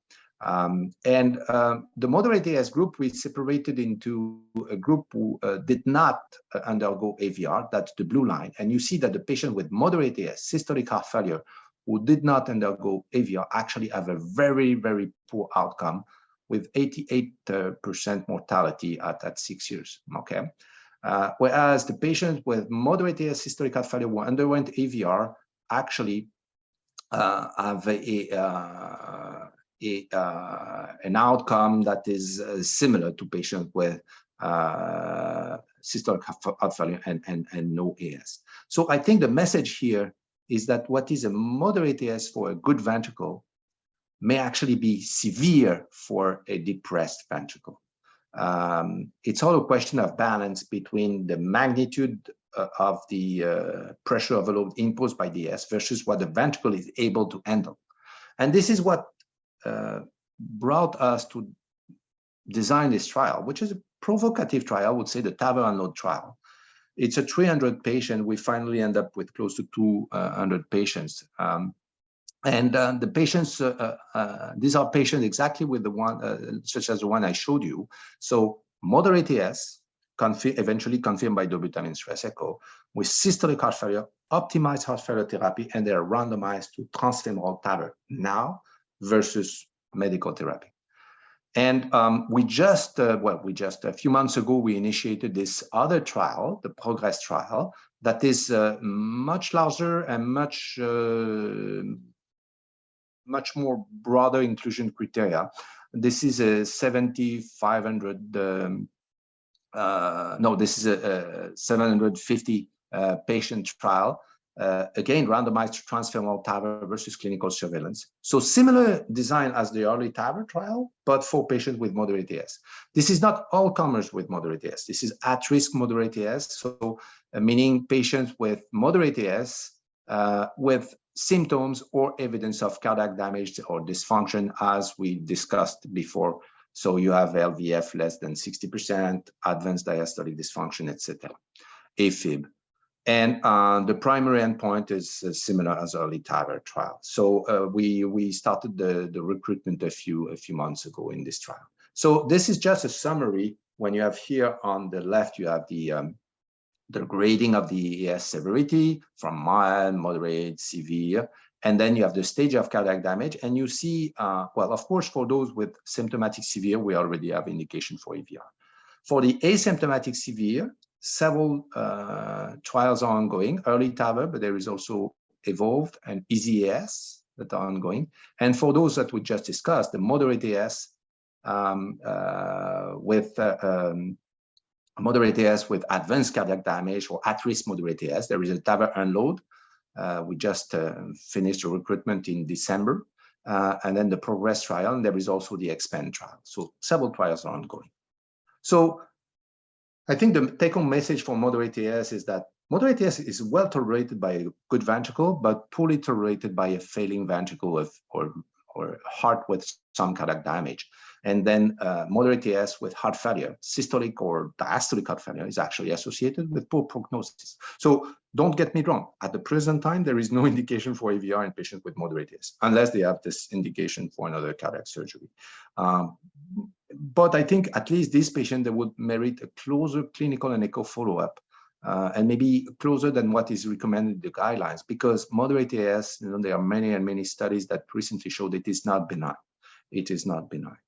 The moderate AS group, we separated into a group who did not undergo AVR, that's the blue line. And you see that the patient with moderate AS, systolic heart failure, who did not undergo AVR, actually have a very, very poor outcome with 88% mortality at 6 years, okay? Whereas the patients with moderate AS systolic heart failure who underwent AVR actually have an outcome that is similar to patients with systolic heart failure and no AS. So I think the message here is that what is a moderate AS for a good ventricle may actually be severe for a depressed ventricle. It's all a question of balance between the magnitude of the pressure overload imposed by the AS versus what the ventricle is able to handle. And this is what brought us to design this trial, which is a provocative trial, I would say the TAVR unload trial, It's a 300 patient. We finally end up with close to 200 patients. The patients, these are patients exactly with the one, such as the one I showed you. So moderate AS, eventually confirmed by dobutamine stress echo, with systolic heart failure, optimized heart failure therapy, and they're randomized to transfemoral TAVR now versus medical therapy. And we just a few months ago, we initiated this other trial, the PROGRESS trial, that is much larger and much more broader inclusion criteria. This is a 7,500, this is a 750 patient trial. Again, randomized to transfemoral TAVR versus clinical surveillance. So similar design as the early TAVR trial, but for patients with moderate AS. This is not all comers with moderate AS. This is at-risk moderate AS, so meaning patients with moderate AS with symptoms or evidence of cardiac damage or dysfunction, as we discussed before. So you have LVF less than 60%, advanced diastolic dysfunction, etc. AFib. And the primary endpoint is similar as early TAVR trial. So we started the recruitment a few months ago in this trial. So this is just a summary. When you have here on the left, you have the grading of the AS severity from mild, moderate, severe, and then you have the stage of cardiac damage. And you see, well, of course, for those with symptomatic severe, we already have indication for EVR. For the asymptomatic severe, several trials are ongoing, early TAVR, but there is also EVOLVE and EASY-AS that are ongoing. And for those that we just discussed, the moderate AS moderate AS with advanced cardiac damage or at-risk moderate AS, there is a TAVR Unload. We just finished the recruitment in December, and then the PROGRESS trial, and there is also the EXPAND trial. So several trials are ongoing. So I think the take-home message for moderate AS is that moderate AS is well tolerated by a good ventricle, but poorly tolerated by a failing ventricle or heart with some cardiac damage. And then moderate AS with heart failure, systolic or diastolic heart failure, is actually associated with poor prognosis. So don't get me wrong. At the present time, there is no indication for AVR in patients with moderate AS, unless they have this indication for another cardiac surgery. But I think at least this patient, they would merit a closer clinical and echo follow-up, and maybe closer than what is recommended in the guidelines, because moderate AS, there are many and many studies that recently showed it is not benign. It is not benign.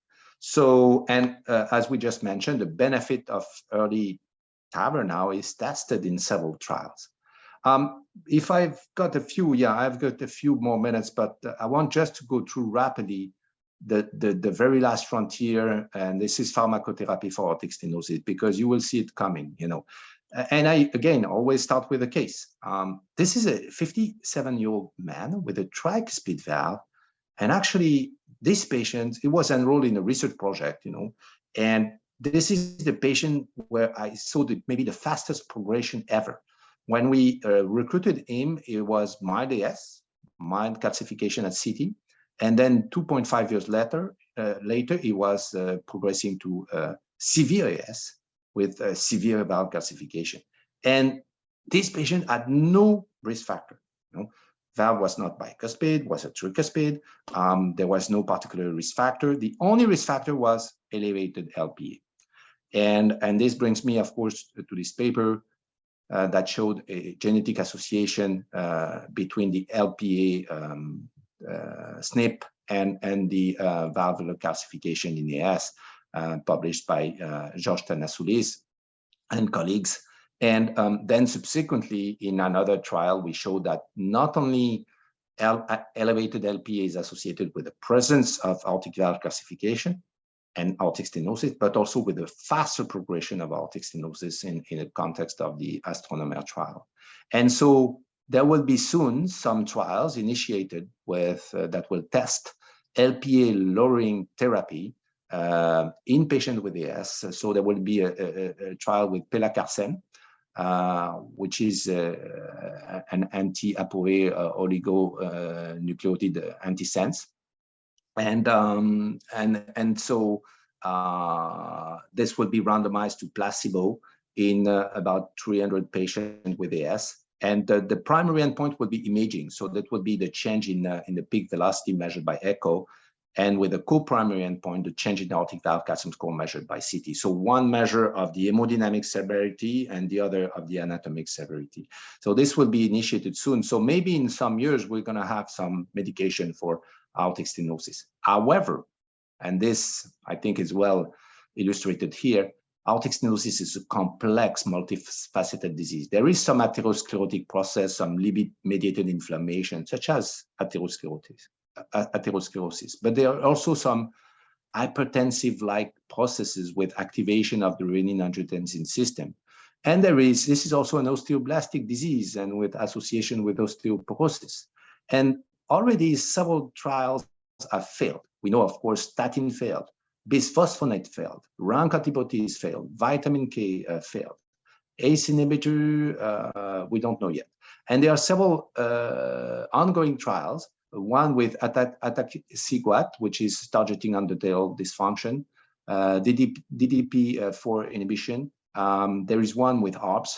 So, and as we just mentioned, the benefit of early TAVR now is tested in several trials. If I've got a few, I've got a few more minutes, but I want just to go through rapidly the very last frontier, and this is pharmacotherapy for aortic stenosis, because you will see it coming, And I, again, always start with a case. This is a 57-year-old man with a tricuspid valve, and actually, this patient, he was enrolled in a research project, and this is the patient where I saw maybe the fastest progression ever. When we recruited him, it was mild AS, mild calcification at CT, and then 2.5 years later, he was progressing to severe AS with severe valve calcification. And this patient had no risk factor. Valve was not bicuspid, was a tricuspid. There was no particular risk factor. The only risk factor was elevated LPA. And this brings me, of course, to this paper that showed a genetic association between the LPA SNP and the valvular calcification in AS, published by Georges Tanasoulis and colleagues. And then subsequently, in another trial, we showed that not only elevated LPA is associated with the presence of aortic valve calcification and aortic stenosis, but also with a faster progression of aortic stenosis in the context of the Astronomer trial. And so there will be soon some trials initiated with that will test LPA lowering therapy in patients with AS. So there will be a trial with pelacarsen, which is an anti-ApoE oligonucleotide antisense, and so this will be randomized to placebo in about 300 patients with AS. And the primary endpoint would be imaging. So that would be the change in the peak velocity measured by echo. And with the co-primary endpoint, the change in the aortic valve calcium score measured by CT. So one measure of the hemodynamic severity and the other of the anatomic severity. So this will be initiated soon. So maybe in some years, we're going to have some medication for aortic stenosis. However, and this I think is well illustrated here, aortic stenosis is a complex, multifaceted disease. There is some atherosclerotic process, some lipid-mediated inflammation, such as atherosclerosis. But there are also some hypertensive-like processes with activation of the renin-angiotensin system. And this is also an osteoblastic disease and with association with osteoporosis. And already several trials have failed. We know, of course, statin failed, bisphosphonate failed, RANK antibodies failed, vitamin K failed. ACE inhibitor, we don't know yet. And there are several ongoing trials, one with ATAC-CGuat, which is targeting endothelial dysfunction, DDP4 inhibition. There is one with ARBs,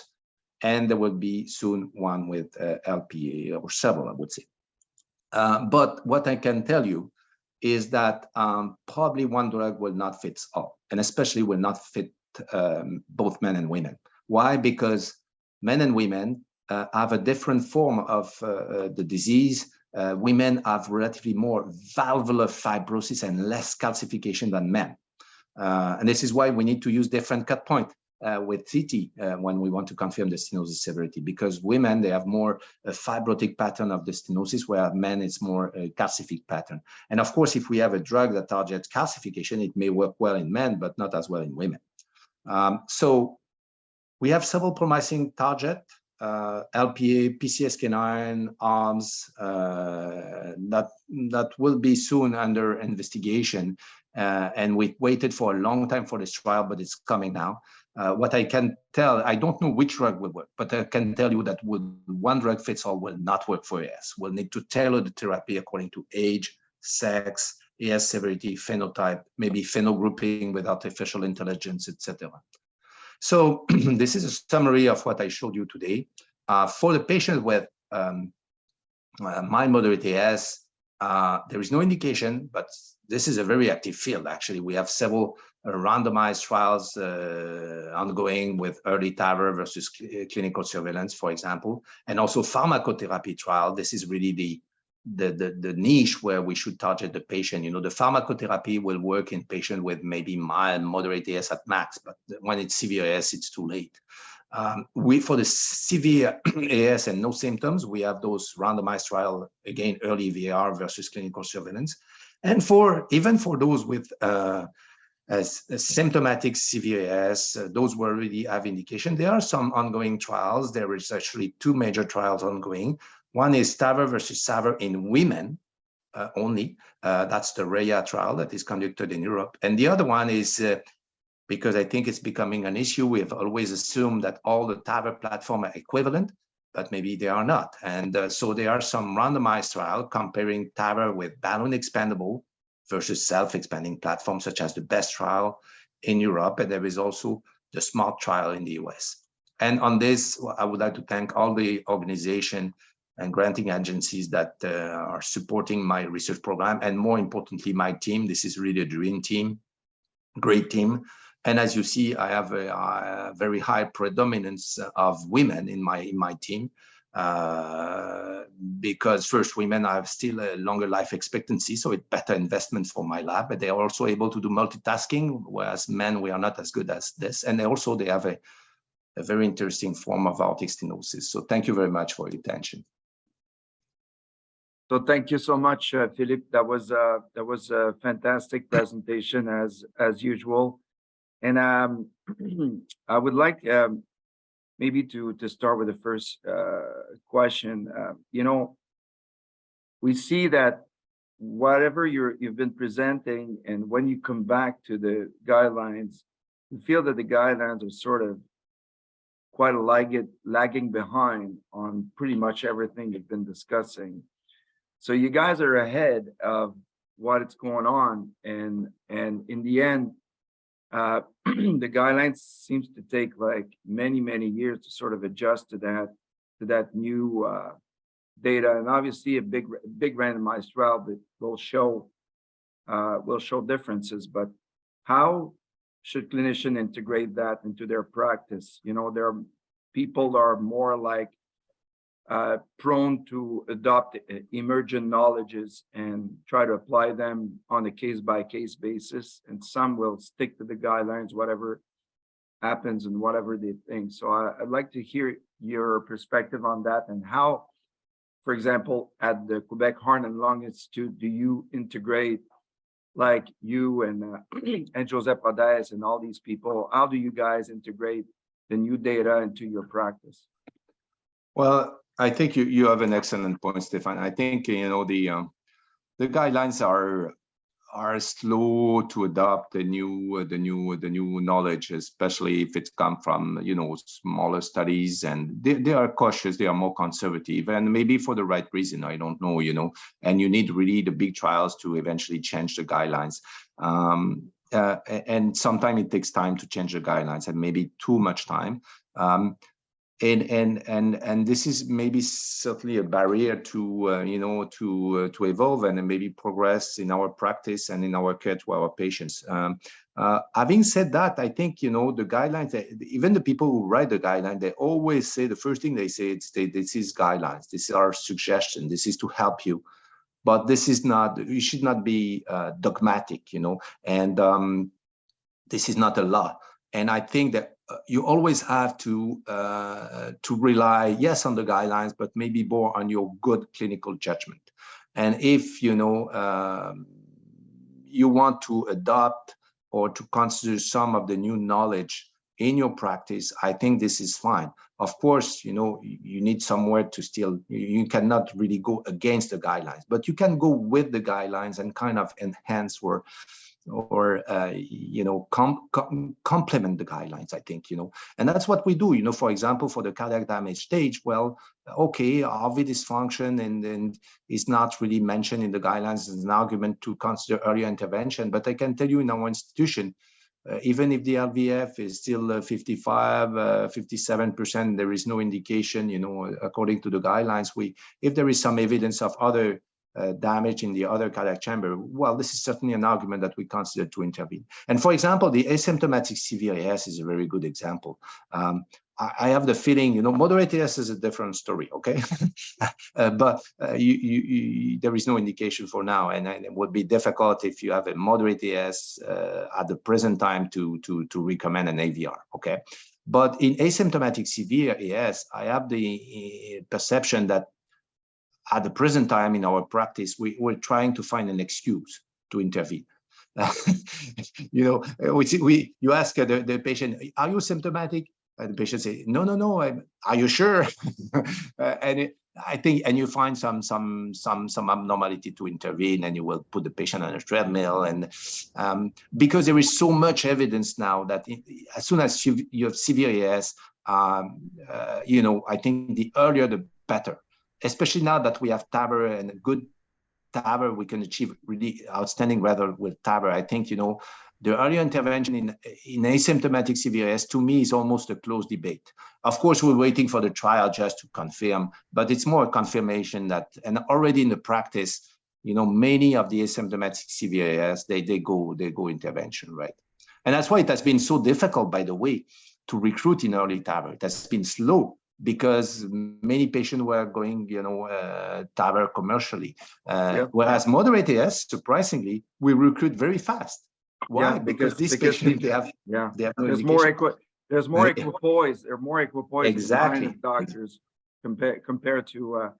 and there will be soon one with LPA, or several, I would say. But what I can tell you is that probably one drug will not fit all, and especially will not fit both men and women. Why? Because men and women have a different form of the disease. Women have relatively more valvular fibrosis and less calcification than men. And this is why we need to use different cut point with CT when we want to confirm the stenosis severity, because women, they have more a fibrotic pattern of the stenosis, where men, it's more a calcific pattern. And of course, if we have a drug that targets calcification, it may work well in men, but not as well in women. So we have several promising targets, LPA, PCSK9, ARMS, that will be soon under investigation. And we waited for a long time for this trial, but it's coming now. What I can tell, I don't know which drug will work, but I can tell you that one drug fits all will not work for AS. We'll need to tailor the therapy according to age, sex, AS severity, phenotype, maybe phenogrouping with artificial intelligence, etc. So this is a summary of what I showed you today. For the patient with mild moderate AS, there is no indication, but this is a very active field. Actually, we have several randomized trials ongoing with early TAVR versus clinical surveillance, for example, and also pharmacotherapy trial. This is really the niche where we should target the patient. You know, the pharmacotherapy will work in patient with maybe mild, moderate AS at max, but when it's severe AS, it's too late. For the severe AS and no symptoms, we have those randomized trial, again, early VAR versus clinical surveillance. And even for those with symptomatic severe AS, those who already have indication, there are some ongoing trials. There is actually two major trials ongoing. One is TAVR versus SAVR in women only. That's the REA trial that is conducted in Europe. And the other one is, because I think it's becoming an issue, we have always assumed that all the TAVR platforms are equivalent, but maybe they are not. And so there are some randomized trials comparing TAVR with balloon expandable versus self-expanding platforms, such as the BEST trial in Europe. And there is also the SMART trial in the US. And on this, I would like to thank all the organizations and granting agencies that are supporting my research program, and more importantly, my team. This is really a dream team, great team. And as you see, I have a very high predominance of women in my team, because first, women have still a longer life expectancy, so it's better investment for my lab, but they are also able to do multitasking, whereas men, we are not as good as this. And they have a very interesting form of aortic stenosis. So thank you very much for your attention. So thank you so much, Philippe. That was a fantastic presentation as usual. And I would like maybe to start with the first question. You know, we see that whatever you've been presenting, and when you come back to the guidelines, you feel that the guidelines are sort of quite lagging behind on pretty much everything you've been discussing. So you guys are ahead of what is going on, and in the end, The guidelines seems to take like many years to sort of adjust to that new data, and obviously a big randomized trial that will show differences. But how should clinicians integrate that into their practice? You know, there are people are more like prone to adopt emergent knowledges and try to apply them on a case-by-case basis, and some will stick to the guidelines, whatever happens and whatever they think. So I'd like to hear your perspective on that, and how, for example, at the Quebec Heart and Lung Institute, do you integrate, like you and Joseph Rodez and all these people, how do you guys integrate the new data into your practice? Well, I think you have an excellent point, Stefan. I think, you know, the guidelines are slow to adopt the new knowledge, especially if it's come from, you know, smaller studies, and they are cautious, they are more conservative, and maybe for the right reason, I don't know, you know, and you need really the big trials to eventually change the guidelines. And sometimes it takes time to change the guidelines, and maybe too much time. And this is maybe certainly a barrier to you know, to evolve and maybe progress in our practice and in our care to our patients. Having said that, I think, you know, the guidelines, even the people who write the guideline, they always say, the first thing they say is, this is guidelines, this is our suggestion, this is to help you, but this is not, you should not be dogmatic, you know, and this is not a law. And I think that you always have to rely, yes, on the guidelines, but maybe more on your good clinical judgment. And if, you know, you want to adopt or to consider some of the new knowledge in your practice, I think this is fine. Of course, you know, you need somewhere to still, you cannot really go against the guidelines, but you can go with the guidelines and kind of enhance or you know, complement the guidelines, I think, you know, and that's what we do, you know. For example, for the cardiac damage stage, well, okay, RV dysfunction and is not really mentioned in the guidelines as an argument to consider earlier intervention, but I can tell you in our institution, even if the LVF is still 55, 57%, there is no indication, you know, according to the guidelines, if there is some evidence of other damage in the other cardiac chamber, well, this is certainly an argument that we consider to intervene. And for example, the asymptomatic severe AS is a very good example. I have the feeling, you know, moderate AS is a different story, okay? But there is no indication for now, and it would be difficult if you have a moderate AS at the present time to recommend an AVR, okay? But in asymptomatic severe AS, I have the perception that at the present time in our practice, we're trying to find an excuse to intervene. You know, you ask the patient, "Are you symptomatic?" And the patient say, "No, are you sure?" I think, and you find some abnormality to intervene, and you will put the patient on a treadmill, and because there is so much evidence now that as soon as you have severe AS, you know, I think the earlier the better. Especially now that we have TAVR and a good TAVR, we can achieve really outstanding weather with TAVR. I think, you know, the earlier intervention in asymptomatic severe AS, to me, is almost a closed debate. Of course, we're waiting for the trial just to confirm, but it's more a confirmation that, and already in the practice, you know, many of the asymptomatic severe AS, they go intervention, right? And that's why it has been so difficult, by the way, to recruit in early TAVR. It has been slow, because many patients were going, you know, TAVR commercially. Whereas moderate AS, surprisingly, we recruit very fast. Why? Because these patients, they have no there's more equipoise. There are more equipoise exactly doctors compared to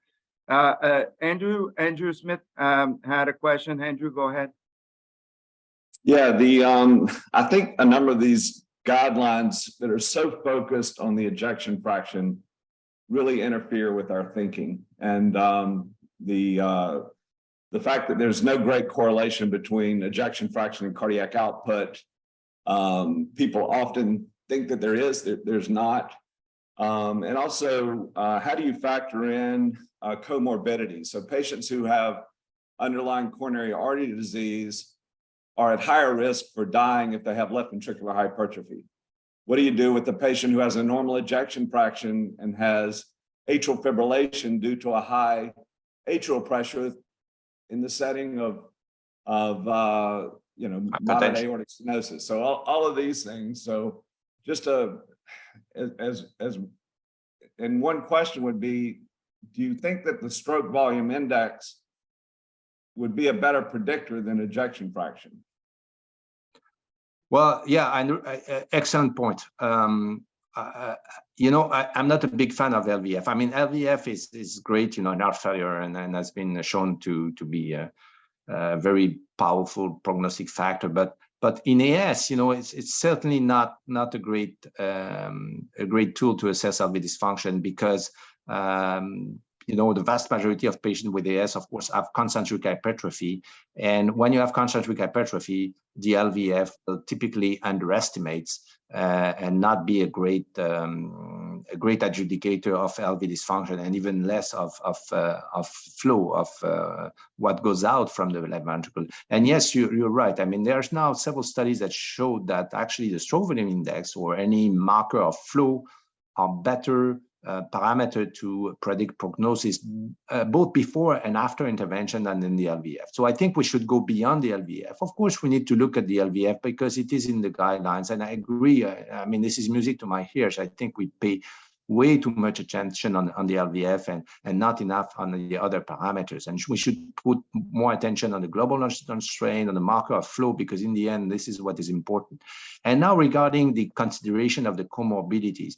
Andrew Smith had a question. Andrew, go ahead. Yeah, I think a number of these guidelines that are so focused on the ejection fraction really interfere with our thinking, and the fact that there's no great correlation between ejection fraction and cardiac output. People often think that there's not, and also how do you factor in comorbidity? So patients who have underlying coronary artery disease are at higher risk for dying if they have left ventricular hypertrophy. What do you do with the patient who has a normal ejection fraction and has atrial fibrillation due to a high atrial pressure in the setting of moderate aortic stenosis? So all of these things. So just and one question would be, do you think that the stroke volume index would be a better predictor than ejection fraction? Well, yeah, excellent point. I'm not a big fan of LVF. I mean, LVF is great, in heart failure, and has been shown to be a very powerful prognostic factor. But in AS, it's certainly not a great tool to assess LV dysfunction, because the vast majority of patients with AS, of course, have concentric hypertrophy. And when you have concentric hypertrophy, the LVF typically underestimates and not be a great adjudicator of LV dysfunction, and even less of flow of what goes out from the left ventricle. And yes, you're right. I mean, there's now several studies that show that actually the stroke volume index or any marker of flow are better parameter to predict prognosis, both before and after intervention than in the LVF. So I think we should go beyond the LVF. Of course, we need to look at the LVF because it is in the guidelines. And I agree. I mean, this is music to my ears. I think we pay way too much attention on the LVF and not enough on the other parameters. And we should put more attention on the global strain, on the marker of flow, because in the end, this is what is important. And now regarding the consideration of the comorbidities,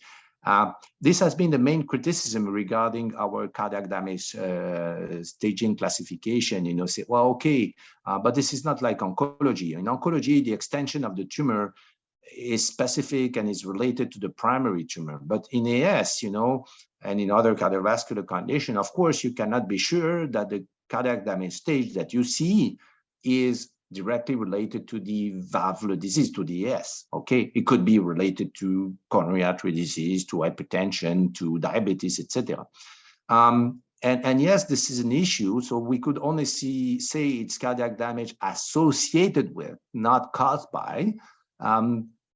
this has been the main criticism regarding our cardiac damage staging classification. Say, well, okay, but this is not like oncology. In oncology, the extension of the tumor is specific and is related to the primary tumor. But in AS, and in other cardiovascular conditions, of course, you cannot be sure that the cardiac damage stage that you see is directly related to the valvular disease, to the AS. Okay, it could be related to coronary artery disease, to hypertension, to diabetes, etc. And yes, this is an issue. So we could only say it's cardiac damage associated with, not caused by.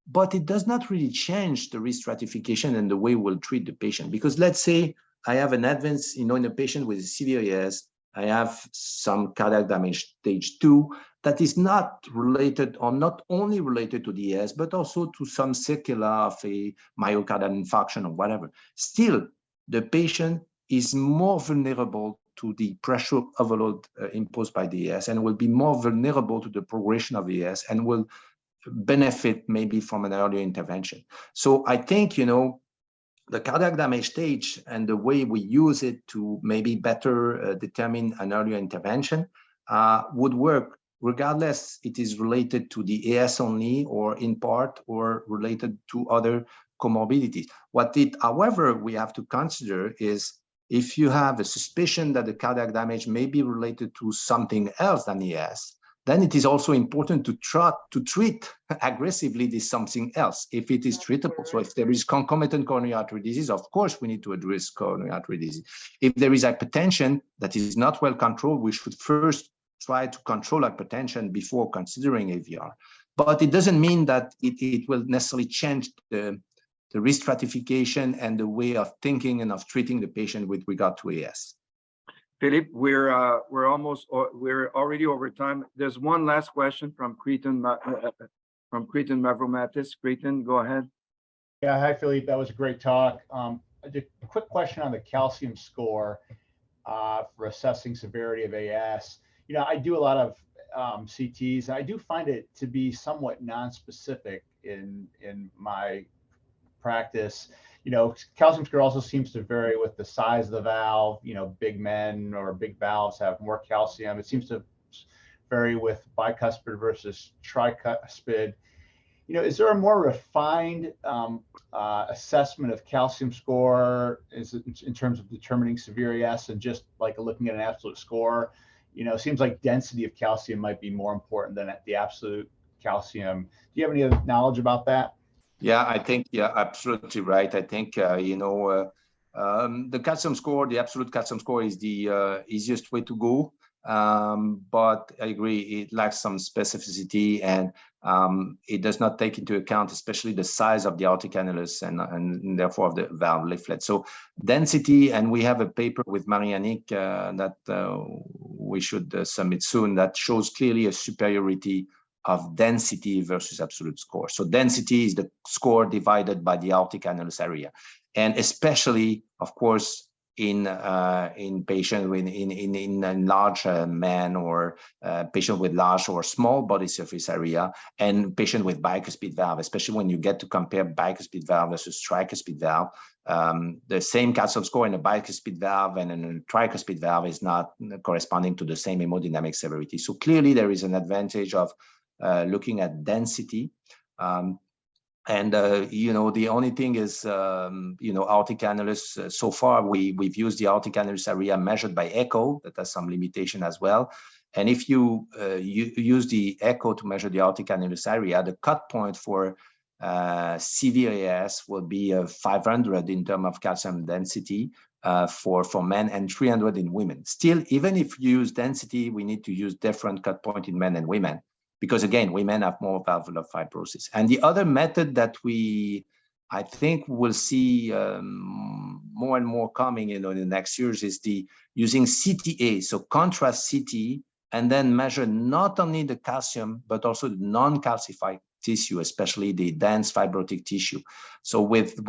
But it does not really change the risk stratification and the way we'll treat the patient. Because let's say I have an advance, in a patient with severe AS, I have some cardiac damage stage 2 that is not related, or not only related to the AS, but also to some sequela of a myocardial infarction or whatever. Still, the patient is more vulnerable to the pressure overload imposed by the AS, and will be more vulnerable to the progression of the AS, and will benefit maybe from an earlier intervention. So I think, the cardiac damage stage and the way we use it to maybe better determine an earlier intervention would work, regardless it is related to the AS only, or in part, or related to other comorbidities. However, we have to consider is, if you have a suspicion that the cardiac damage may be related to something else than the AS, then it is also important to try to treat aggressively this something else, if it is treatable. So if there is concomitant coronary artery disease, of course, we need to address coronary artery disease. If there is hypertension that is not well controlled, we should first try to control hypertension before considering AVR. But it doesn't mean that it will necessarily change the risk stratification and the way of thinking and of treating the patient with regard to AS. Philippe, we're already over time. There's one last question from Cretan Mavromatis. Cretan, go ahead. Yeah, hi Philippe. That was a great talk. A quick question on the calcium score for assessing severity of AS. I do a lot of CTs, and I do find it to be somewhat non-specific in my practice. Calcium score also seems to vary with the size of the valve. Big men or big valves have more calcium. It seems to vary with bicuspid versus tricuspid. Is there a more refined assessment of calcium score in terms of determining severe AS, and just like looking at an absolute score? It seems like density of calcium might be more important than the absolute calcium. Do you have any other knowledge about that? Yeah, I think you're absolutely right. I think, the calcium score, the absolute calcium score, is the easiest way to go. but I agree it lacks some specificity, and it does not take into account especially the size of the aortic annulus and therefore of the valve leaflet. So density, and we have a paper with Marie-Annick that we should submit soon that shows clearly a superiority of density versus absolute score. So density is the score divided by the aortic annulus area, and especially, of course, in patient in large men or patient with large or small body surface area, and patient with bicuspid valve, especially when you get to compare bicuspid valve versus tricuspid valve. The same calcium score in a bicuspid valve and in a tricuspid valve is not corresponding to the same hemodynamic severity. So clearly there is an advantage of looking at density. You know, the only thing is, you know, aortic annulus, so far we've used the aortic annulus area measured by echo. That has some limitation as well. And if you use the echo to measure the aortic annulus area, the cut point for severe AS will be 500 in terms of calcium density for men and 300 in women. Still, even if you use density, we need to use different cut point in men and women, because again, women have more valvular fibrosis. And the other method that I think we'll see more and more coming, you know, in the next years is using CTA, so contrast CT, and then measure not only the calcium, but also the non-calcified tissue, especially the dense fibrotic tissue. So with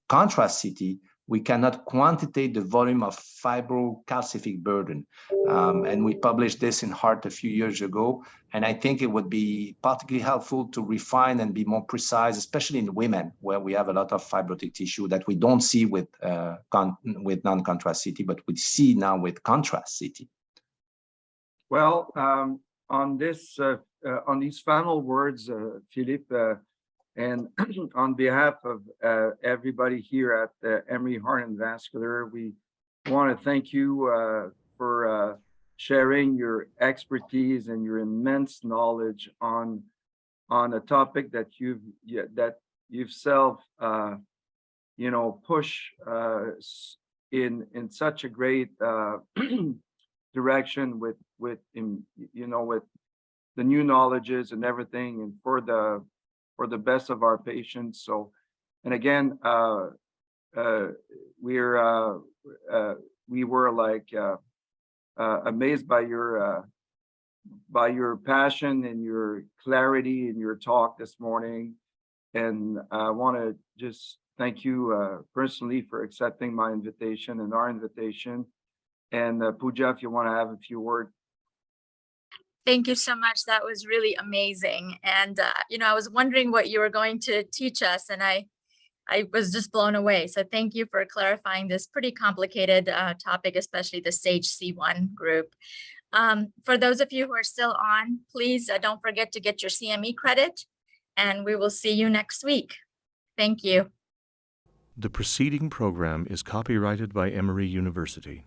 contrast CT, we cannot quantitate the volume of fibrocalcific burden. And we published this in Heart a few years ago. And I think it would be particularly helpful to refine and be more precise, especially in women, where we have a lot of fibrotic tissue that we don't see with non-contrast CT, but we see now with contrast CT. Well, on these final words, Philippe, and on behalf of everybody here at Emory Heart and Vascular, we want to thank you for sharing your expertise and your immense knowledge on a topic that you've self you know, push in such a great direction with you know, with the new knowledges and everything, and for the best of our patients. So, and again, we were like amazed by your passion and your clarity in your talk this morning. And I want to just thank you personally for accepting my invitation and our invitation. And Pooja, if you want to have a few words. Thank you so much. That was really amazing. And, you know, I was wondering what you were going to teach us, and I was just blown away. So thank you for clarifying this pretty complicated topic, especially the stage C1 group. For those of you who are still on, please don't forget to get your CME credit, and we will see you next week. Thank you. The preceding program is copyrighted by Emory University.